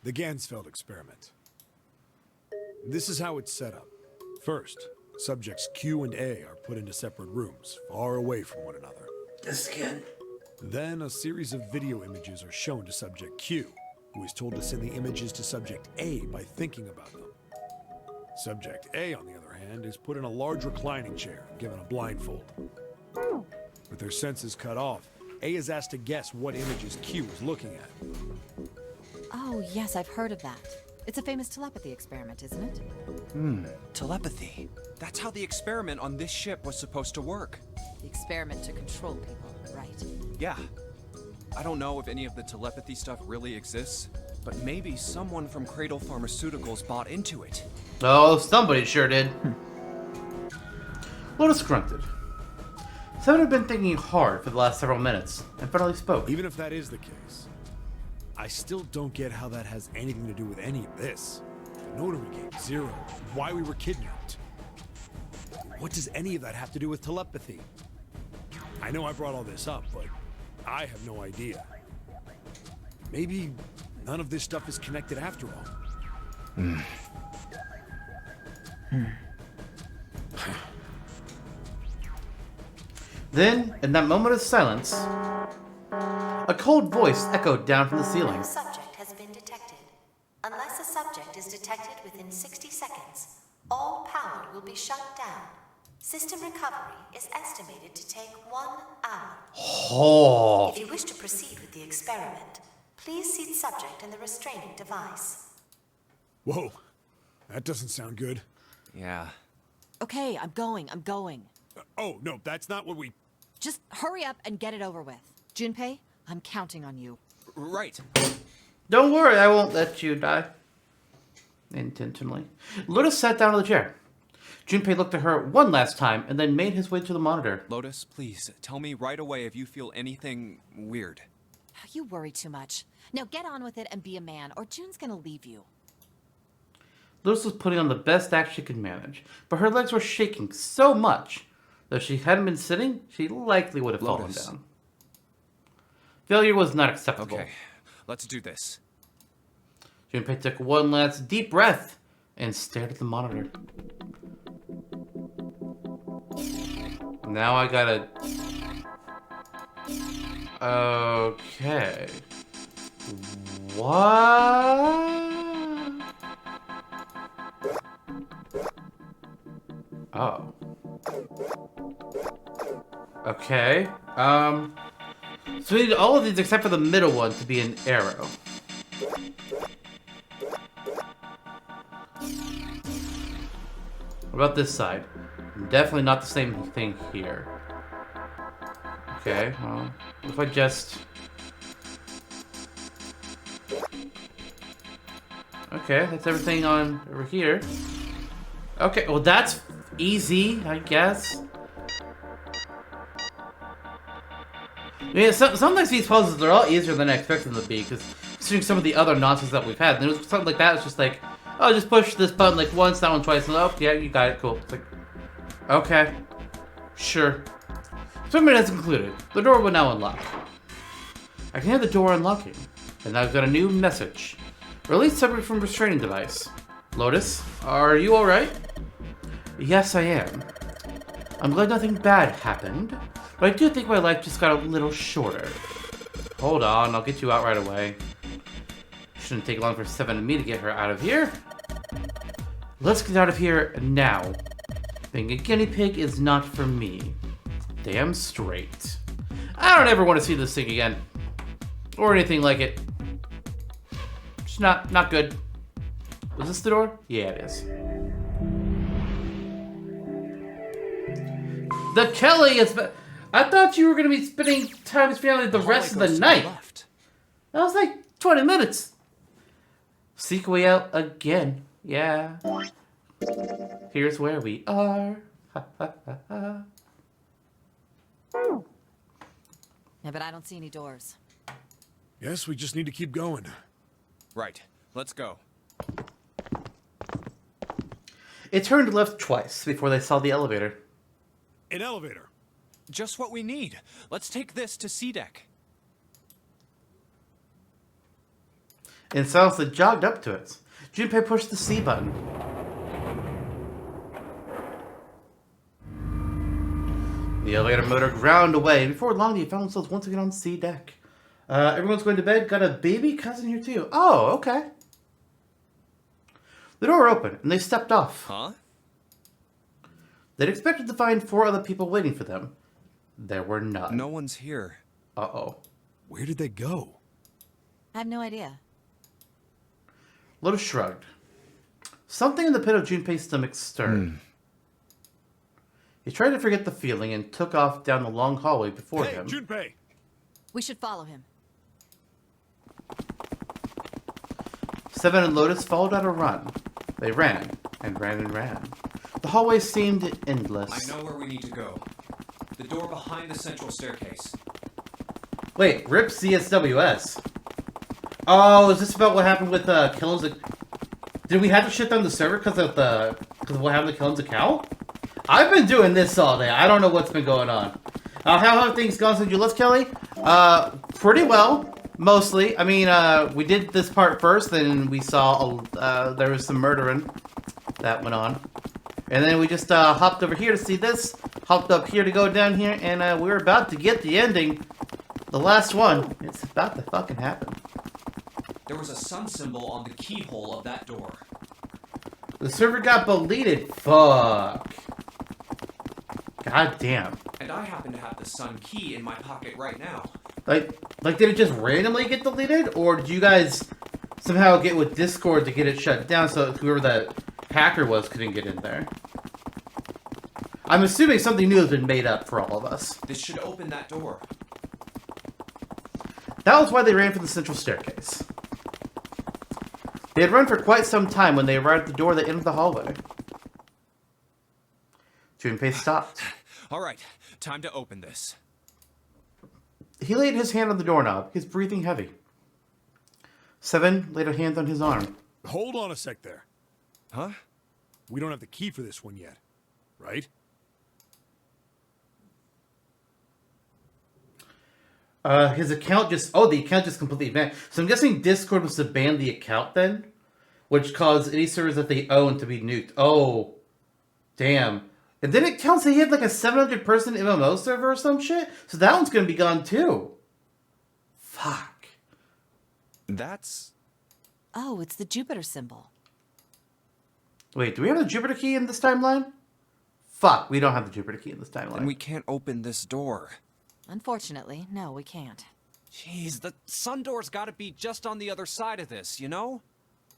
the Gansfeld experiment. This is how it's set up. First, subjects Q and A are put into separate rooms, far away from one another. This again. Then a series of video images are shown to subject Q, who is told to send the images to subject A by thinking about them. Subject A, on the other hand, is put in a large reclining chair, given a blindfold. With their senses cut off, A is asked to guess what images Q is looking at. Oh, yes, I've heard of that. It's a famous telepathy experiment, isn't it? Telepathy. That's how the experiment on this ship was supposed to work. The experiment to control people, right? Yeah. I don't know if any of the telepathy stuff really exists, but maybe someone from Cradle Pharmaceuticals bought into it. Oh, somebody sure did. Lotus grunted. Seven had been thinking hard for the last several minutes, and finally spoke. Even if that is the case, I still don't get how that has anything to do with any of this. The Nonary Game, Zero, why we were kidnapped. What does any of that have to do with telepathy? I know I brought all this up, but I have no idea. Maybe none of this stuff is connected after all. Then, in that moment of silence, a cold voice echoed down from the ceiling. No subject has been detected. Unless a subject is detected within 60 seconds, all power will be shut down. System recovery is estimated to take 1 hour. Oh. If you wish to proceed with the experiment, please seat subject in the restraining device. Whoa, that doesn't sound good. Yeah. Okay, I'm going. Oh, no, that's not what we... Just hurry up and get it over with. Junpei, I'm counting on you. Right. Don't worry, I won't let you die. Intentionally. Lotus sat down in the chair. Junpei looked at her one last time and then made his way to the monitor. Lotus, please, tell me right away if you feel anything weird. You worry too much. Now get on with it and be a man, or June's gonna leave you. Lotus was putting on the best act she could manage, but her legs were shaking so much that if she hadn't been sitting, she likely would have fallen Lotus. down. Failure was not acceptable. Okay, let's do this. Junpei took one last deep breath and stared at the monitor. Now I gotta... Okay. What? Oh. Okay. So we need all of these except for the middle one to be an arrow. What about this side? Definitely not the same thing here. Okay, well, what if I just... Okay, that's everything on over here. Okay, well that's easy, I guess. Yeah, sometimes these puzzles are all easier than I expected them to be, because considering some of the other nonsense that we've had, there was something like that, it's just like, oh, just push this button like once, that one twice, and oh, yeah, you got it, cool. It's like, okay, sure. Submarine has concluded. The door will now unlock. I can hear the door unlocking, and I've got a new message. Release Submarine from restraining device. Lotus, are you alright? Yes, I am. I'm glad nothing bad happened, but I do think my life just got a little shorter. Hold on, I'll get you out right away. Shouldn't take long for Seven and me to get her out of here. Let's get out of here now. Being a guinea pig is not for me. Damn straight. I don't ever want to see this thing again. Or anything like it. It's not good. Was this the door? Yeah, it is. The Kelly is... I thought you were going to be spending time with family the rest of the night. Left. That was like 20 minutes. Seek a way out again. Yeah. Here's where we are. Ha, ha, ha, ha. Yeah, but I don't see any doors. Yes, we just need to keep going. Right, let's go. It turned left twice before they saw the elevator. An elevator. Just what we need. Let's take this to C deck. And silently jogged up to it. Junpei pushed the C button. The elevator motor ground away. Before long, they found themselves once again on C deck. Everyone's going to bed. Got a baby cousin here too. Oh, okay. The door opened, and they stepped off. Huh? They'd expected to find 4 other people waiting for them. There were none. No one's here. Uh-oh. Where did they go? I have no idea. Lotus shrugged. Something in the pit of Junpei's stomach stirred. He tried to forget the feeling and took off down the long hallway before Hey, him. Junpei! We should follow him. Seven and Lotus followed at a run. They ran and ran and ran. The hallway seemed endless. I know where we need to go. The door behind the central staircase. Wait, RIP CSWS. Oh, is this about what happened with Killen's? Did we have to shut down the server because of what happened to Killen's account? I've been doing this all day. I don't know what's been going on. How have things gone since you left, Kelly? Pretty well. Mostly. I mean, we did this part first, then we saw there was some murdering that went on. And then we just hopped over here to see this, hopped up here to go down here, and we're about to get the ending. The last one. It's about to fucking happen. There was a sun symbol on the keyhole of that door. The server got deleted. Fuck. God damn. And I happen to have the sun key in my pocket right now. Like, did it just randomly get deleted? Or did you guys somehow get with Discord to get it shut down so whoever that hacker was couldn't get in there? I'm assuming something new has been made up for all of us. This should open that door. That was why they ran for the central staircase. They had run for quite some time when they arrived at the door that entered the hallway. Junpei stopped. All right, time to open this. He laid his hand on the doorknob, his breathing heavy. Seven laid a hand on his arm. Hold on a sec there. Huh? We don't have the key for this one yet, right? His account just... Oh, the account just completely banned. So I'm guessing Discord was to ban the account then? Which caused any servers that they own to be nuked. Oh. Damn. And then it counts that he had like a 700-person MMO server or some shit? So that one's gonna be gone too. Fuck. That's... Oh, it's the Jupiter symbol. Wait, do we have the Jupiter key in this timeline? Fuck, we don't have the Jupiter key in this timeline. Then we can't open this door. Unfortunately, no, we can't. Jeez, the sun door's gotta be just on the other side of this, you know?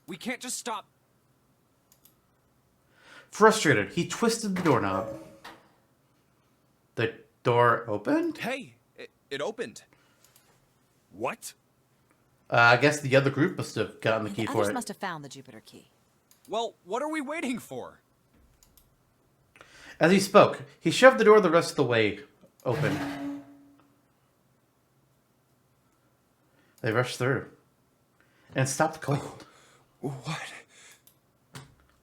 We can't just stop... Frustrated, he twisted the doorknob. The door opened? Hey, it opened. What? I guess the other group must have gotten the key The for others it. must have found the Jupiter key. Well, what are we waiting for? As he spoke, he shoved the door the rest of the way open. They rushed through. And stopped cold. What?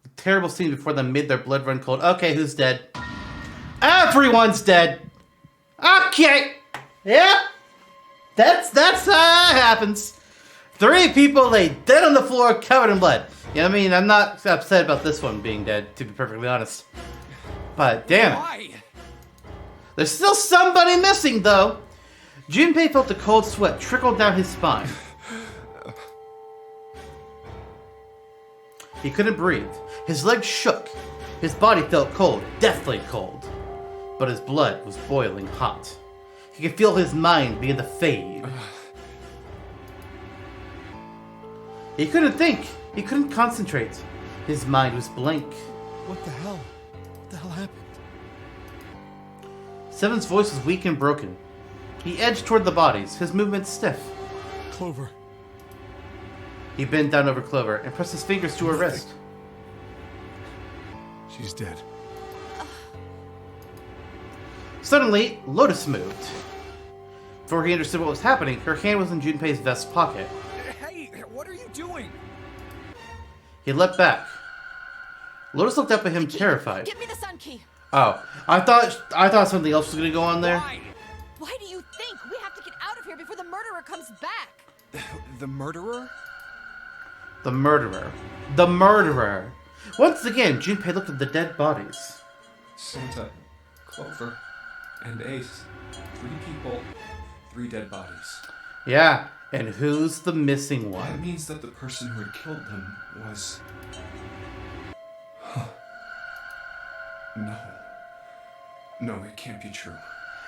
The terrible scene before them made their blood run cold. Okay, who's dead? Everyone's dead! Okay! Yep! That's how it happens. 3 people lay dead on the floor covered in blood. You know what I mean? I'm not upset about this one being dead, to be perfectly honest. But damn it. Why? There's still somebody missing, though. Junpei felt the cold sweat trickle down his spine. He couldn't breathe. His legs shook. His body felt cold, deathly cold. But his blood was boiling hot. He could feel his mind begin to fade. He couldn't think. He couldn't concentrate. His mind was blank. What the hell? What the hell happened? Seven's voice was weak and broken. He edged toward the bodies, his movements stiff. Clover. He bent down over Clover and pressed his fingers to her wrist. She's dead. Suddenly, Lotus moved. Before he understood what was happening, her hand was in Junpei's vest pocket. Hey, what are you doing? He leapt back. Lotus looked up at him, terrified. Give me the sun key. Oh, I thought something else was gonna go on there. Why? Why do you think? We have to get out of here before the murderer comes back. The murderer? The murderer. The murderer. Once again, Junpei looked at the dead bodies. Santa, Clover, and Ace. 3 people, 3 dead bodies. Yeah, and who's the missing That one? means that the person who had killed them was... No. No, it can't be true.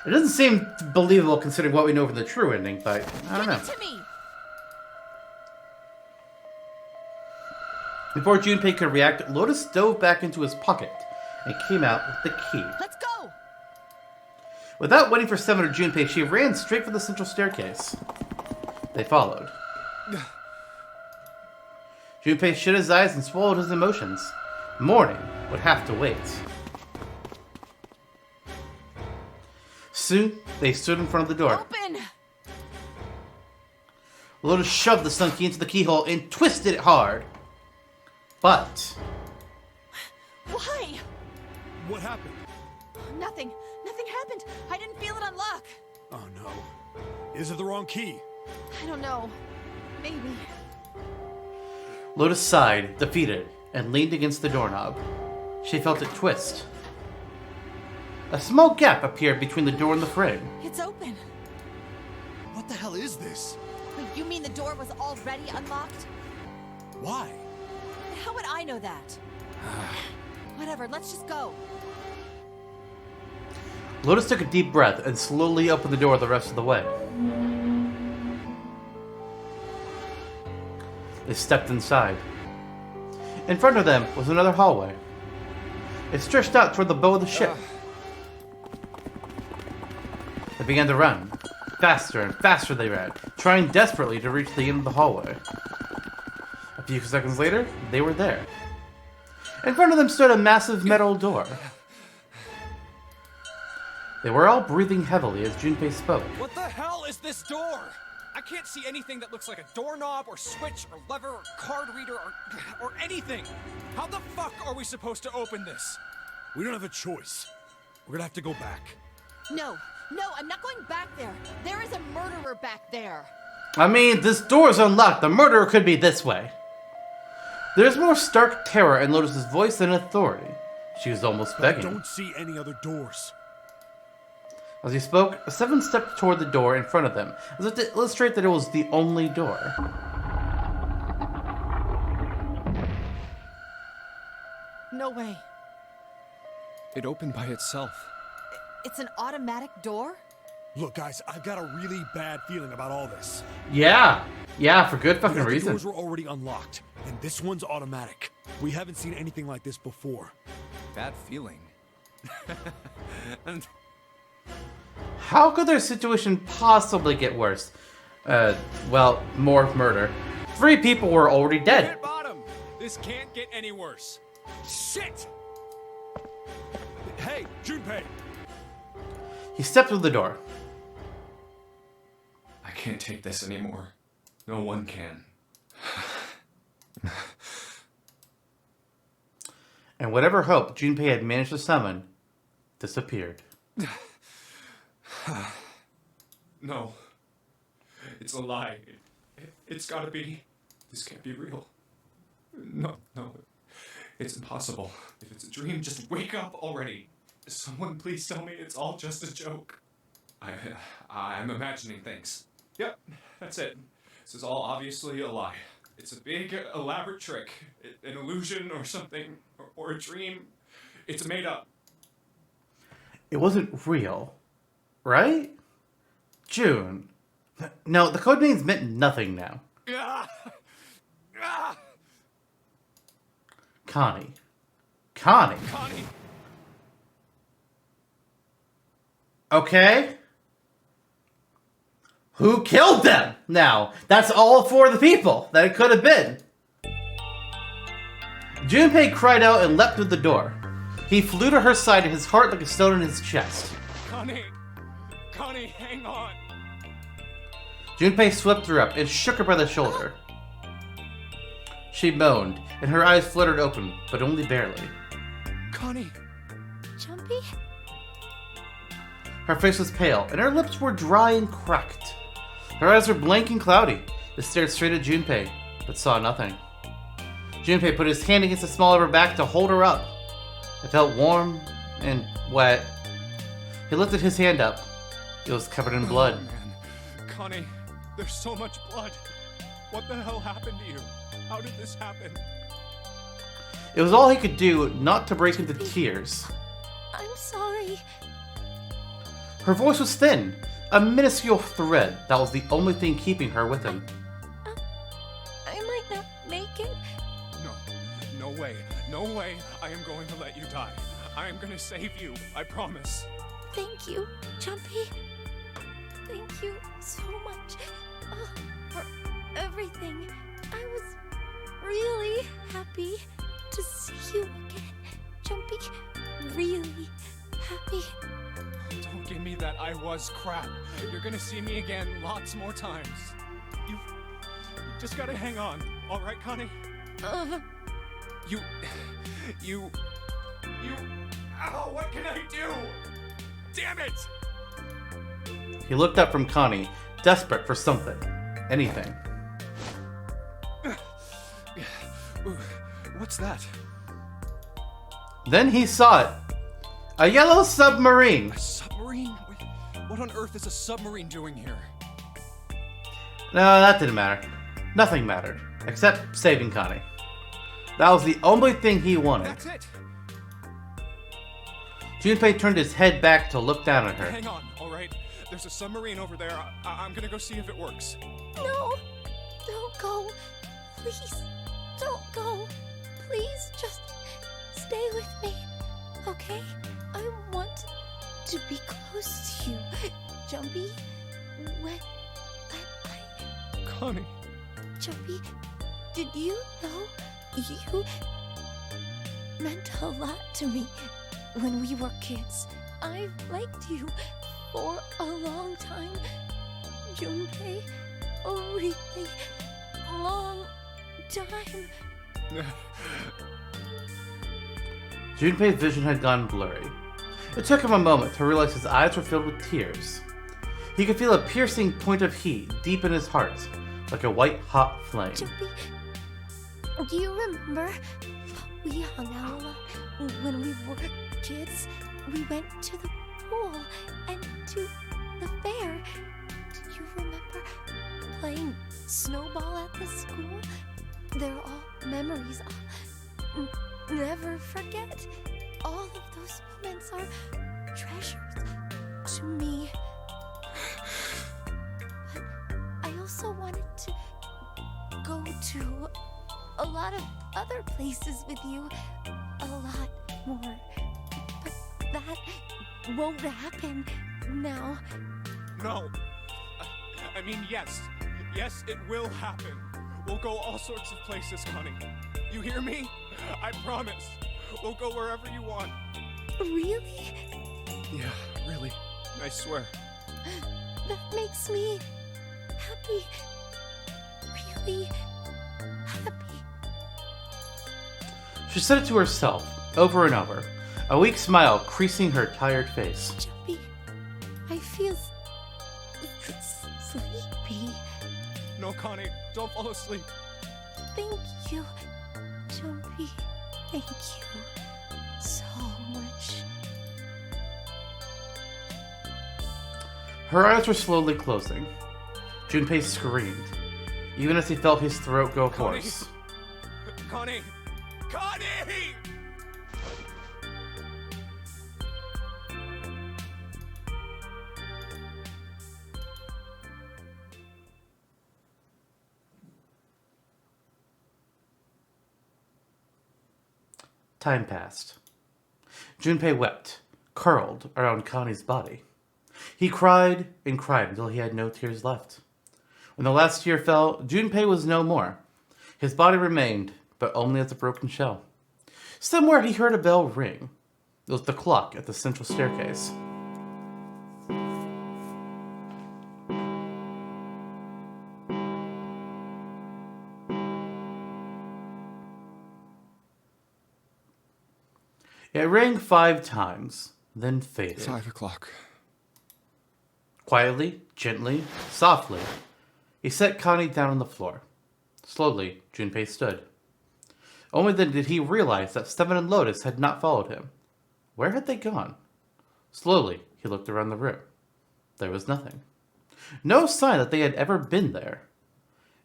It doesn't seem believable considering what we know from the true ending, but I don't know. Give it to me! Before Junpei could react, Lotus dove back into his pocket and came out with the key. Let's go! Without waiting for Seven or Junpei, she ran straight for the central staircase. They followed. Junpei shut his eyes and swallowed his emotions. Morning would have to wait. Soon, they stood in front of the door. Open! Lotus shoved the sun key into the keyhole and twisted it hard. But Why? What happened? Nothing. Nothing happened. I didn't feel it unlock. Oh no. Is it the wrong key? I don't know. Maybe. Lotus sighed, defeated, and leaned against the doorknob. She felt it twist. A small gap appeared between the door and the frame. It's open. What the hell is this? Wait, you mean the door was already unlocked? Why? How would I know that? Whatever, let's just go. Lotus took a deep breath and slowly opened the door the rest of the way. They stepped inside. In front of them was another hallway. It stretched out toward the bow of the ship. They began to run. Faster and faster they ran, trying desperately to reach the end of the hallway. A few seconds later, they were there. In front of them stood a massive metal door. They were all breathing heavily as Junpei spoke. What the hell is this door? I can't see anything that looks like a doorknob or switch or lever or card reader or anything. How the fuck are we supposed to open this? We don't have a choice. We're gonna have to go back. No, I'm not going back there. There is a murderer back there. I mean, this door is unlocked. The murderer could be this way. There's more stark terror in Lotus's voice than authority. She was almost I begging. don't see any other doors. As he spoke, Seven stepped toward the door in front of them, as if to illustrate that it was the only door. No way. It opened by itself. It's an automatic door? Look, guys, I've got a really bad feeling about all this. Yeah, for good fucking The reason. doors were already unlocked, and this one's automatic. We haven't seen anything like this before. Bad feeling. And How could their situation possibly get worse? Well, more murder. 3 people were already dead. hit bottom. This can't get any worse. Shit! Hey, Junpei! He stepped through the door. I can't take this anymore. No one can. And whatever hope Junpei had managed to summon disappeared. No. It's a lie. It's gotta be. This can't be real. No. It's impossible. If it's a dream, just wake up already. Someone please tell me it's all just a joke. I'm imagining things. Yep, that's it. This is all obviously a lie. It's a big, elaborate trick. An illusion or something, or a dream. It's made up. It wasn't real, right? June. No, the code names meant nothing now. Connie. Connie! Okay. Who killed them? Now, that's all 4 of the people that it could have been. Junpei cried out and leapt through the door. He flew to her side, his heart like a stone in his chest. Connie, hang on! Junpei swept her up and shook her by the shoulder. She moaned, and her eyes fluttered open, but only barely. Connie! Junpei? Her face was pale, and her lips were dry and cracked. Her eyes were blank and cloudy. They stared straight at Junpei, but saw nothing. Junpei put his hand against the small of her back to hold her up. It felt warm and wet. He lifted his hand up. It was covered in blood. Oh, man. Connie, there's so much blood. What the hell happened to you? How did this happen? It was all he could do not to break into tears. I'm sorry. Her voice was thin, a minuscule thread that was the only thing keeping her with him. I might not make it. No way. No way I am going to let you die. I am going to save you. I promise. Thank you, Junpei. Thank you so much for everything. I was really happy to see you again, Junpei. Really happy. Don't give me that I was crap. You're gonna see me again lots more times. You just gotta hang on, all right, Connie? You... Ow, what can I do? Damn it! He looked up from Connie, desperate for something. Anything. What's that? Then he saw it. A yellow submarine. A submarine? Wait, what on earth is a submarine doing here? No, that didn't matter. Nothing mattered, except saving Connie. That was the only thing he wanted. That's it! Junpei turned his head back to look down at her. Hang on, all right? There's a submarine over there. I'm gonna go see if it works. No, don't go. Please, don't go. Please, just stay with me, okay? I want to be close to you, Junpei. When I Connie. Junpei, did you know you meant a lot to me when we were kids? I've liked you for a long time, Junpei. A really long time. Junpei's vision had gone blurry. It took him a moment to realize his eyes were filled with tears. He could feel a piercing point of heat deep in his heart, like a white-hot flame. Junpei, do you remember we hung out a lot when we were kids? We went to the pool and to the fair. Do you remember playing snowball at the school? They're all memories I'll never forget. All of those moments are treasures to me. But I also wanted to go to a lot of other places with you. A lot more. But that won't happen now. No. I mean, yes. Yes, it will happen. We'll go all sorts of places, Connie. You hear me? I promise. We'll go wherever you want. Really? Yeah, really. I swear. That makes me happy. Really happy. She said it to herself, over and over, a weak smile creasing her tired face. Junpei, I feel sleepy. No, Connie, don't fall asleep. Thank you, Junpei. Thank you so much. Her eyes were slowly closing. Junpei screamed, even as he felt his throat go Connie. hoarse. Connie! Connie! Time passed. Junpei wept, curled around Connie's body. He cried and cried until he had no tears left. When the last tear fell, Junpei was no more. His body remained, but only as a broken shell. Somewhere he heard a bell ring. It was the clock at the central staircase. It rang 5 times, then faded. 5 o'clock. Quietly, gently, softly, he set Connie down on the floor. Slowly, Junpei stood. Only then did he realize that Seven and Lotus had not followed him. Where had they gone? Slowly, he looked around the room. There was nothing. No sign that they had ever been there.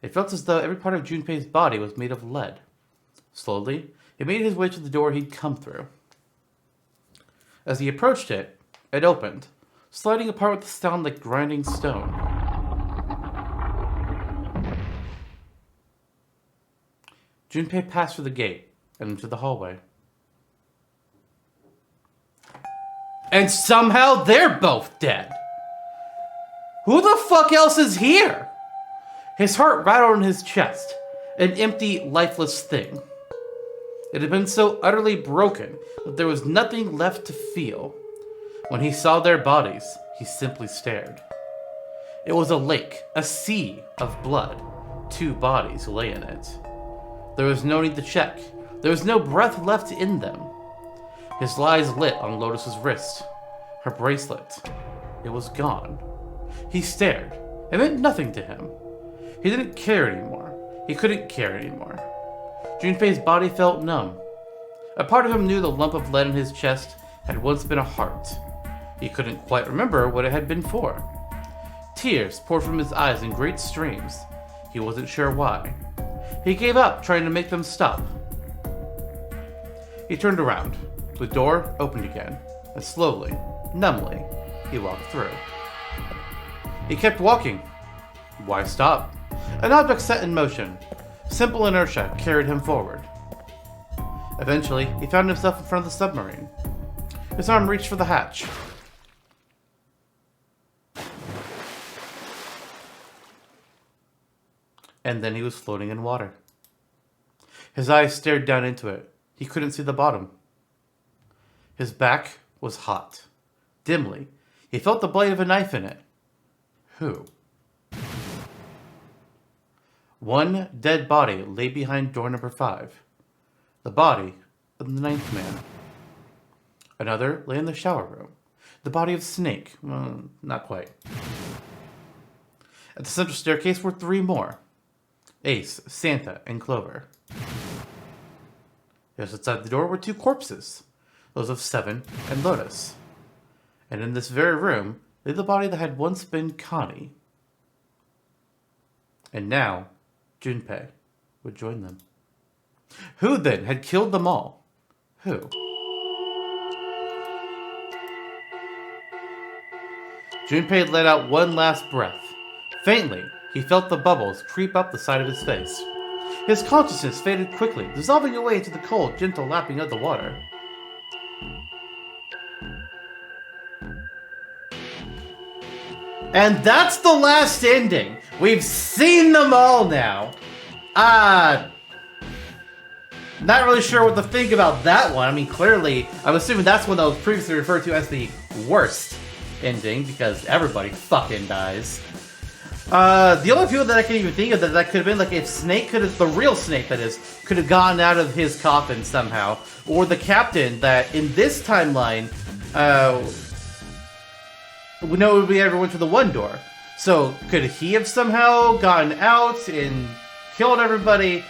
It felt as though every part of Junpei's body was made of lead. Slowly, he made his way to the door he'd come through. As he approached it, it opened, sliding apart with a sound like grinding stone. Junpei passed through the gate and into the hallway. And somehow they're both dead. Who the fuck else is here? His heart rattled in his chest, an empty, lifeless thing. It had been so utterly broken that there was nothing left to feel. When he saw their bodies, he simply stared. It was a lake, a sea of blood. 2 bodies lay in it. There was no need to check. There was no breath left in them. His eyes lit on Lotus's wrist. Her bracelet. It was gone. He stared. It meant nothing to him. He didn't care anymore. He couldn't care anymore. Junpei's body felt numb. A part of him knew the lump of lead in his chest had once been a heart. He couldn't quite remember what it had been for. Tears poured from his eyes in great streams. He wasn't sure why. He gave up trying to make them stop. He turned around. The door opened again, and slowly, numbly, he walked through. He kept walking. Why stop? An object set in motion. Simple inertia carried him forward. Eventually, he found himself in front of the submarine. His arm reached for the hatch. And then he was floating in water. His eyes stared down into it. He couldn't see the bottom. His back was hot. Dimly, he felt the blade of a knife in it. Who? One dead body lay behind door number 5. The body of the 9th man. Another lay in the shower room. The body of Snake. Well, not quite. At the central staircase were 3 more. Ace, Santa, and Clover. Just outside the door were 2 corpses. Those of Seven and Lotus. And in this very room lay the body that had once been Connie. And now, Junpei would join them. Who then had killed them all? Who? Junpei let out one last breath. Faintly, he felt the bubbles creep up the side of his face. His consciousness faded quickly, dissolving away into the cold, gentle lapping of the water. And that's the last ending. We've seen them all now. Not really sure what to think about that one. I mean, clearly, I'm assuming that's one that was previously referred to as the worst ending, because everybody fucking dies. The only people that I can even think of that could have been, like, if Snake could have, the real Snake that is, could have gotten out of his coffin somehow, or the captain that in this timeline, we know we ever went to the one door. So could he have somehow gotten out and killed everybody?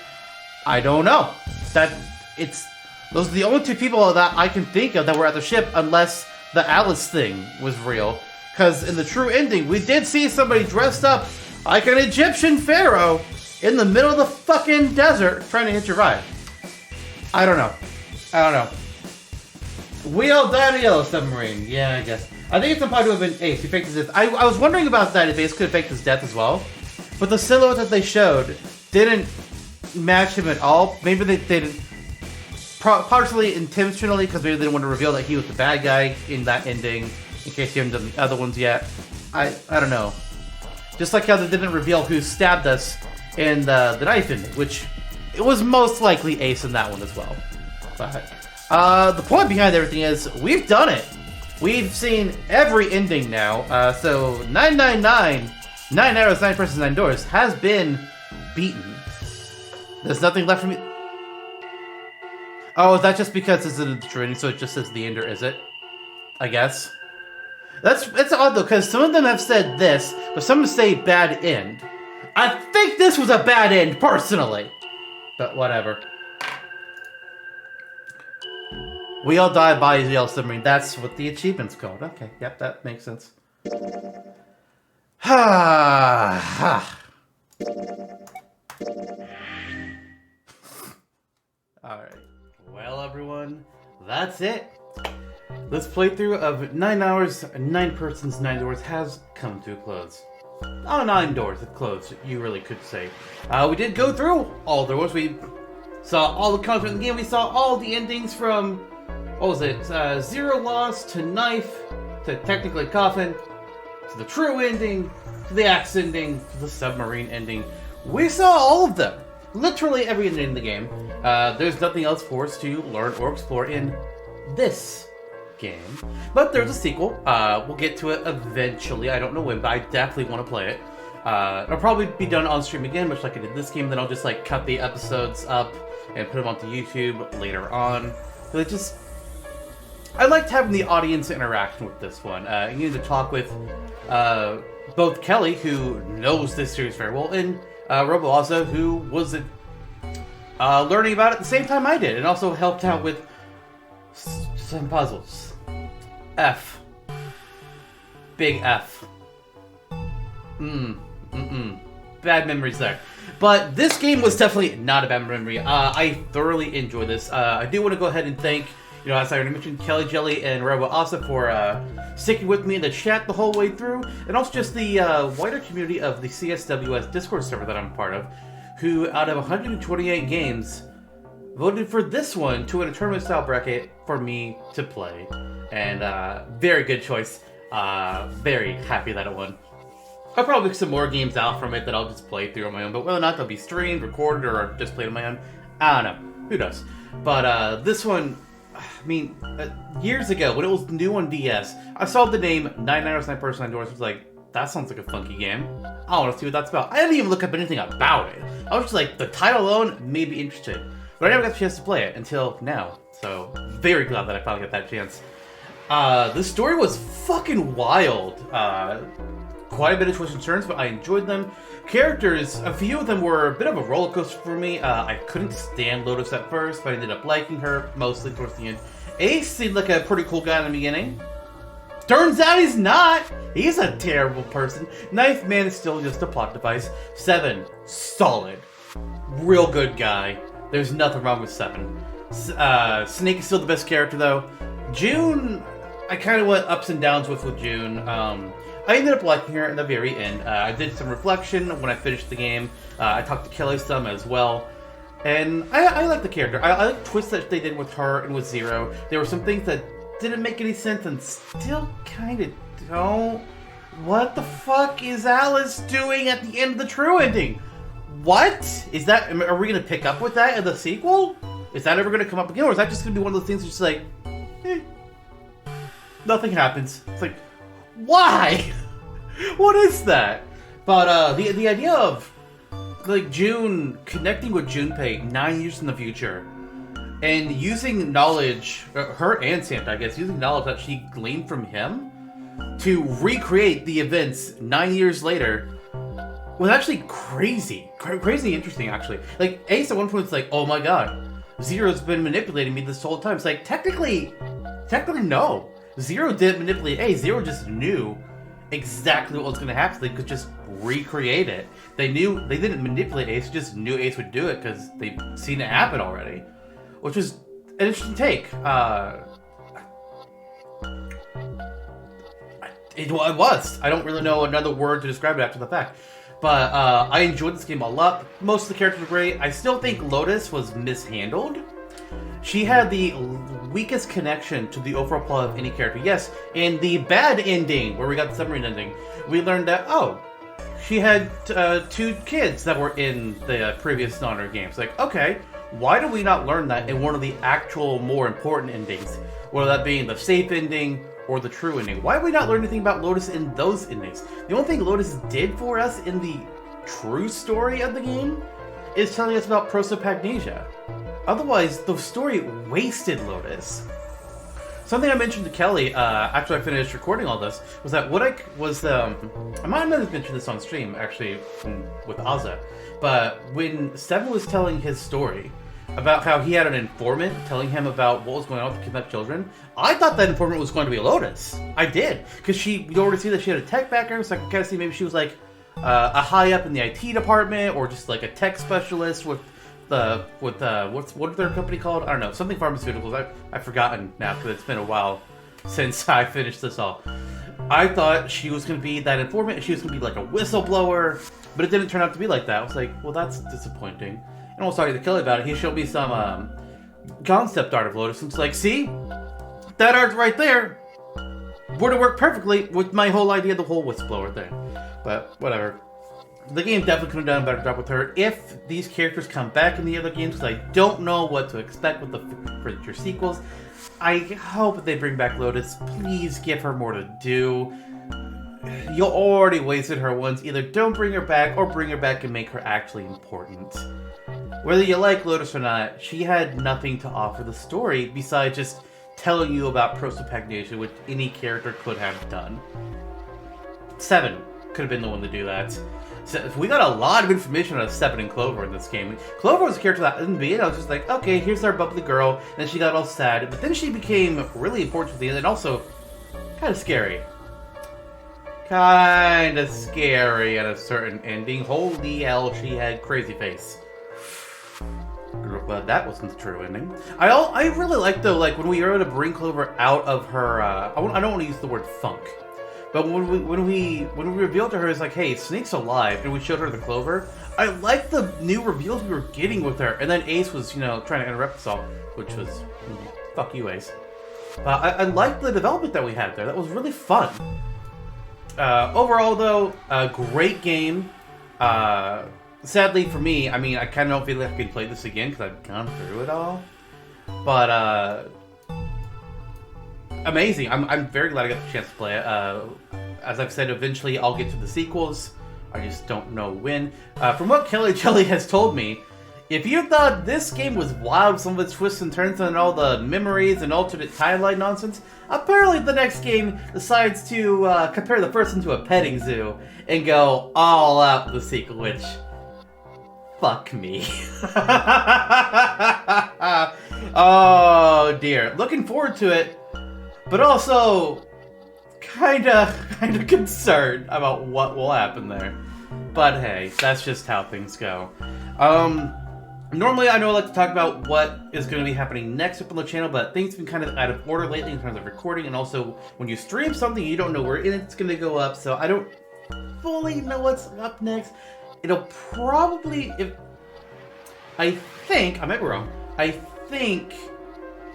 I don't know. Those are the only 2 people that I can think of that were at the ship, unless the Alice thing was real. Because in the true ending, we did see somebody dressed up like an Egyptian pharaoh in the middle of the fucking desert trying to hitch a ride. I don't know. We all died in Yellow Submarine. Yeah, I guess. I think it's implied to have been Ace who faked his death. I was wondering about that, if Ace could have faked his death as well. But the silhouette that they showed didn't match him at all. Maybe they didn't. Partially intentionally, because maybe they didn't want to reveal that he was the bad guy in that ending, in case you haven't done the other ones yet. I don't know. Just like how they didn't reveal who stabbed us in the knife ending, which it was most likely Ace in that one as well. But the point behind everything is, we've done it. We've seen every ending now. So 999, 9 arrows, 9 persons, 9 doors, has been beaten. There's nothing left for me. Oh, is that just because it's in the training, so it just says the ender, is it? I guess. It's odd though, because some of them have said this, but some say bad end. I think this was a bad end, personally. But whatever. We all die by Yellow Submarine. That's what the achievement's called. Okay, yep, that makes sense. Ha! Alright. Well, everyone, that's it. this playthrough of 9 hours, 9 persons, 9 doors has come to a close. Oh, 9 doors have closed, you really could say. We did go through all the doors. We saw all the content in the game. We saw all the endings from, what was it, Zero Loss to Knife to technically Coffin to the true ending to the axe ending to the submarine ending. We saw all of them. Literally every ending in the game. There's nothing else for us to learn or explore in this game. But there's a sequel. We'll get to it eventually. I don't know when, but I definitely want to play it. It'll probably be done on stream again, much like I did this game. Then I'll just like cut the episodes up and put them onto YouTube later on. But I liked having the audience interaction with this one. You need to talk with both Kelly, who knows this series very well, and Robo also, who was learning about it at the same time I did, and also helped out with some puzzles. F. Big F. Bad memories there. But this game was definitely not a bad memory. I thoroughly enjoyed this. I do want to go ahead and thank, as I already mentioned, Kelly Jelly and Robo Asa for sticking with me in the chat the whole way through, and also just the wider community of the CSWS Discord server that I'm a part of, who out of 128 games voted for this one to win a tournament style bracket for me to play. And very good choice. Very happy that it won. I'll probably pick some more games out from it that I'll just play through on my own, but whether or not they'll be streamed, recorded, or just played on my own, I don't know. Who knows? But this one, I mean, years ago, when it was new on DS, I saw the name 9 Hours, 9 Person, 9 Doors. I was like, that sounds like a funky game. I want to see what that's about. I didn't even look up anything about it. I was just like, the title alone made me interested. But I never got the chance to play it until now. So, very glad that I finally got that chance. The story was fucking wild. Quite a bit of twists and turns, but I enjoyed them. Characters, a few of them were a bit of a roller coaster for me. I couldn't stand Lotus at first, but I ended up liking her mostly towards the end. Ace seemed like a pretty cool guy in the beginning. Turns out he's not! He's a terrible person. Knife Man is still just a plot device. 7, solid. Real good guy. There's nothing wrong with 7. Snake is still the best character though. June, I kind of went ups and downs with June. I ended up liking her at the very end. I did some reflection when I finished the game. I talked to Kelly some as well. And I like the character. I like twists that they did with her and with Zero. There were some things that didn't make any sense and still kind of don't. What the fuck is Alice doing at the end of the true ending? What? Is that, are we going to pick up with that in the sequel? Is that ever going to come up again? Or is that just going to be one of those things that's just like, nothing happens. It's like, why? What is that? But the idea of like June connecting with Junpei 9 years in the future and using knowledge, her and Santa, I guess, using knowledge that she gleaned from him to recreate the events 9 years later was actually crazy interesting, actually. Like, Ace at one point was like, oh my god, Zero's been manipulating me this whole time. It's like, technically no. Zero didn't manipulate Ace. Zero just knew exactly what was going to happen. They could just recreate it. They didn't manipulate Ace, just knew Ace would do it because they've seen it happen already. Which was an interesting take. It was. I don't really know another word to describe it after the fact. But I enjoyed this game a lot. Most of the characters were great. I still think Lotus was mishandled. She had the weakest connection to the overall plot of any character. Yes, in the bad ending, where we got the submarine ending, we learned that, oh, she had 2 kids that were in the previous Nonary games. Like, okay, why do we not learn that in one of the actual more important endings? Whether that being the safe ending or the true ending. Why have we not learned anything about Lotus in those endings? The only thing Lotus did for us in the true story of the game is telling us about prosopagnosia. Otherwise, the story wasted Lotus. Something I mentioned to Kelly after I finished recording all this was that I might have mentioned this on stream actually with Azza, but when Seven was telling his story about how he had an informant telling him about what was going on with the kidnapped children, I thought that informant was going to be Lotus. I did, because you already see that she had a tech background, so I could kind of see maybe she was like a high up in the IT department, or just like a tech specialist with what is their company called? I don't know, something pharmaceuticals. I've forgotten now because it's been a while. since I finished this all. I thought she was going to be that informant. She was going to be like a whistleblower, but it didn't turn out to be like that. I was like, well, that's disappointing. And I was talking to Kelly about it. He showed me some concept art of Lotus, and it's like, see? That art right there would have worked perfectly with my whole idea of the whole whistleblower thing. But whatever. The game definitely could have done a better job with her. If these characters come back in the other games, because I don't know what to expect with the future sequels, I hope they bring back Lotus. Please give her more to do. You already wasted her once. Either don't bring her back, or bring her back and make her actually important. Whether you like Lotus or not, she had nothing to offer the story besides just telling you about prosopagnation, which any character could have done. 7 could have been the one to do that. So we got a lot of information on 7 and Clover in this game. Clover was a character that didn't be in. I was just like, okay, here's our bubbly girl. And then she got all sad. But then she became really important to the end and also kind of scary. Kind of scary at a certain ending. Holy hell, she had crazy face. But that wasn't the true ending. I really like though, like when we were able to bring Clover out of her. I don't want to use the word funk, but when we revealed to her, it's like, hey, Snake's alive, and we showed her the Clover. I like the new reveals we were getting with her, and then Ace was trying to interrupt us all, which was fuck you, Ace. I liked the development that we had there. That was really fun. Overall though, a great game. Sadly for me, I mean, I kind of don't feel like I can play this again because I've gone through it all. But, amazing. I'm very glad I got the chance to play it. As I've said, eventually I'll get to the sequels. I just don't know when. From what Kelly Jelly has told me, if you thought this game was wild, some of its twists and turns and all the memories and alternate timeline nonsense, apparently the next game decides to compare the first into a petting zoo and go all out with the sequel, which... fuck me. Oh dear. Looking forward to it, but also kinda concerned about what will happen there. But hey, that's just how things go. Normally I know I like to talk about what is going to be happening next up on the channel, but things have been kind of out of order lately in terms of recording, and also when you stream something you don't know where it's going to go up, so I don't fully know what's up next. It'll probably, I might be wrong, I think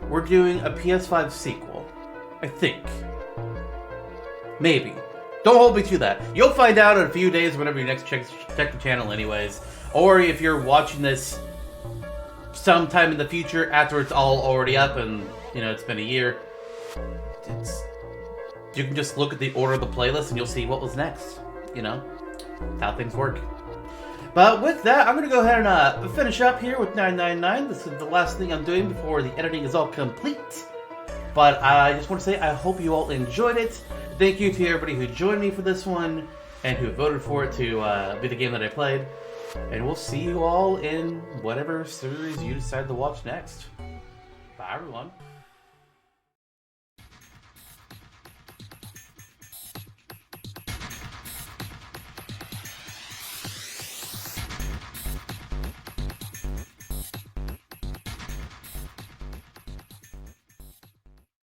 we're doing a PS5 sequel. I think. Maybe. Don't hold me to that. You'll find out in a few days whenever you next check the channel anyways. Or if you're watching this sometime in the future after it's all already up and, it's been a year. You can just look at the order of the playlist and you'll see what was next. How things work. But with that, I'm going to go ahead and finish up here with 999. This is the last thing I'm doing before the editing is all complete. But I just want to say I hope you all enjoyed it. Thank you to everybody who joined me for this one and who voted for it to be the game that I played. And we'll see you all in whatever series you decide to watch next. Bye, everyone.